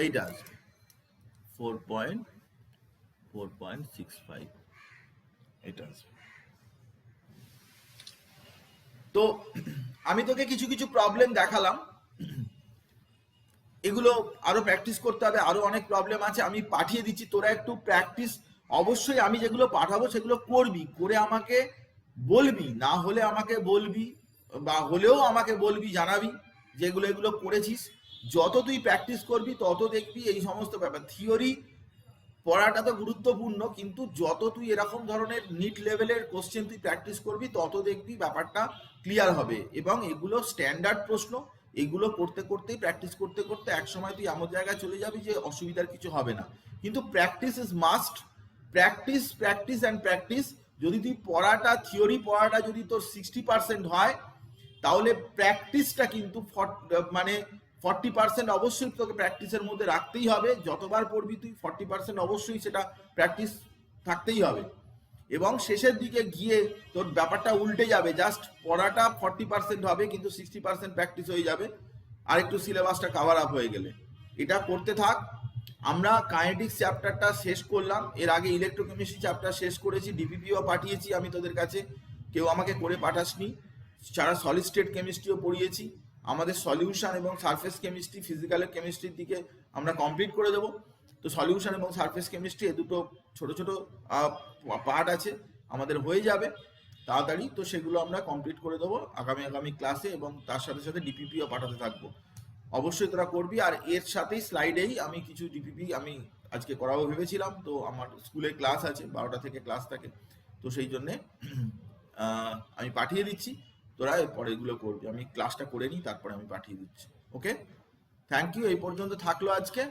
এইটা আসবে 4.65 এটা আসবে। তো আমি তোকে কিছু কিছু প্রবলেম দেখালাম, এগুলো আরো প্র্যাকটিস করতে হবে, আরো অনেক প্রবলেম আছে আমি পাঠিয়ে দিচ্ছি, তোরা একটু প্র্যাকটিস অবশ্যই, আমি যেগুলো পাঠাবো সেগুলো করবি, করে আমাকে বলবি, না হলে আমাকে বলবি, বা হলেও আমাকে বলবি, জানাবি যেগুলো এগুলো করেছিস। যত তুই প্র্যাকটিস করবি তত দেখবি এই সমস্ত ব্যাপার। থিওরি পড়াটা তো গুরুত্বপূর্ণ, কিন্তু যত তুই এরকম ধরনের নিট লেভেলের কোশ্চেন তুই প্র্যাকটিস করবি তত দেখবি ব্যাপারটা ক্লিয়ার হবে। এবং এগুলো স্ট্যান্ডার্ড প্রশ্ন, এগুলো করতে করতেই প্র্যাকটিস করতে করতে এক সময় তুই এমন জায়গায় চলে যাবি যে অসুবিধার কিছু হবে না। কিন্তু practice is must, practice practice and practice. যদি তুই পড়াটা, থিওরি পড়াটা যদি তোর 60% হয়, তাহলে প্র্যাকটিসটা কিন্তু 40% অবশ্যই তোকে প্র্যাকটিসের মধ্যে রাখতেই হবে। যতবার পড়বি তুই 40% অবশ্যই সেটা প্র্যাকটিস থাকতেই হবে। এবং শেষের দিকে গিয়ে তোর ব্যাপারটা উল্টে যাবে, জাস্ট পড়াটা 40% হবে কিন্তু 60% প্র্যাকটিস হয়ে যাবে, আর একটু সিলেবাসটা কভার আপ হয়ে গেলে। এটা করতে থাক। আমরা কাইনেটিক্স চ্যাপ্টারটা শেষ করলাম, এর আগে ইলেকট্রোকেমিস্ট্রি চ্যাপ্টার শেষ করেছি, ডিপিপিও পাঠিয়েছি আমি তোদের কাছে, কেউ আমাকে করে পাঠাসনি। সারা সলিড স্টেট কেমিস্ট্রিও পড়িয়েছি, আমাদের সলিউশন এবং সারফেস কেমিস্ট্রি, ফিজিক্যালের কেমিস্ট্রির দিকে আমরা কমপ্লিট করে দেবো। তো সলিউশন এবং সারফেস কেমিস্ট্রি এ দুটো ছোট ছোট পার্ট আছে, আমাদের হয়ে যাবে তাড়াতাড়ি। তো সেগুলো আমরা কমপ্লিট করে দেবো আগামী ক্লাসে, এবং তার সাথে সাথে ডিপিপিও পাঠাতে থাকবো। অবশ্যই তোরা করবি। আর এর সাথেই স্লাইডেই আমি কিছু ডিপিপি আমি আজকে করাবো ভেবেছিলাম, তো আমার স্কুলে ক্লাস আছে, 12টা থেকে ক্লাস থাকে, তো সেই জন্যে আমি পাঠিয়ে দিচ্ছি, তোরা এরপরে এগুলো করবি। আমি ক্লাসটা করে নিই, তারপরে আমি পাঠিয়ে দিচ্ছি। ওকে, থ্যাংক ইউ। এই পর্যন্ত থাকলো আজকে।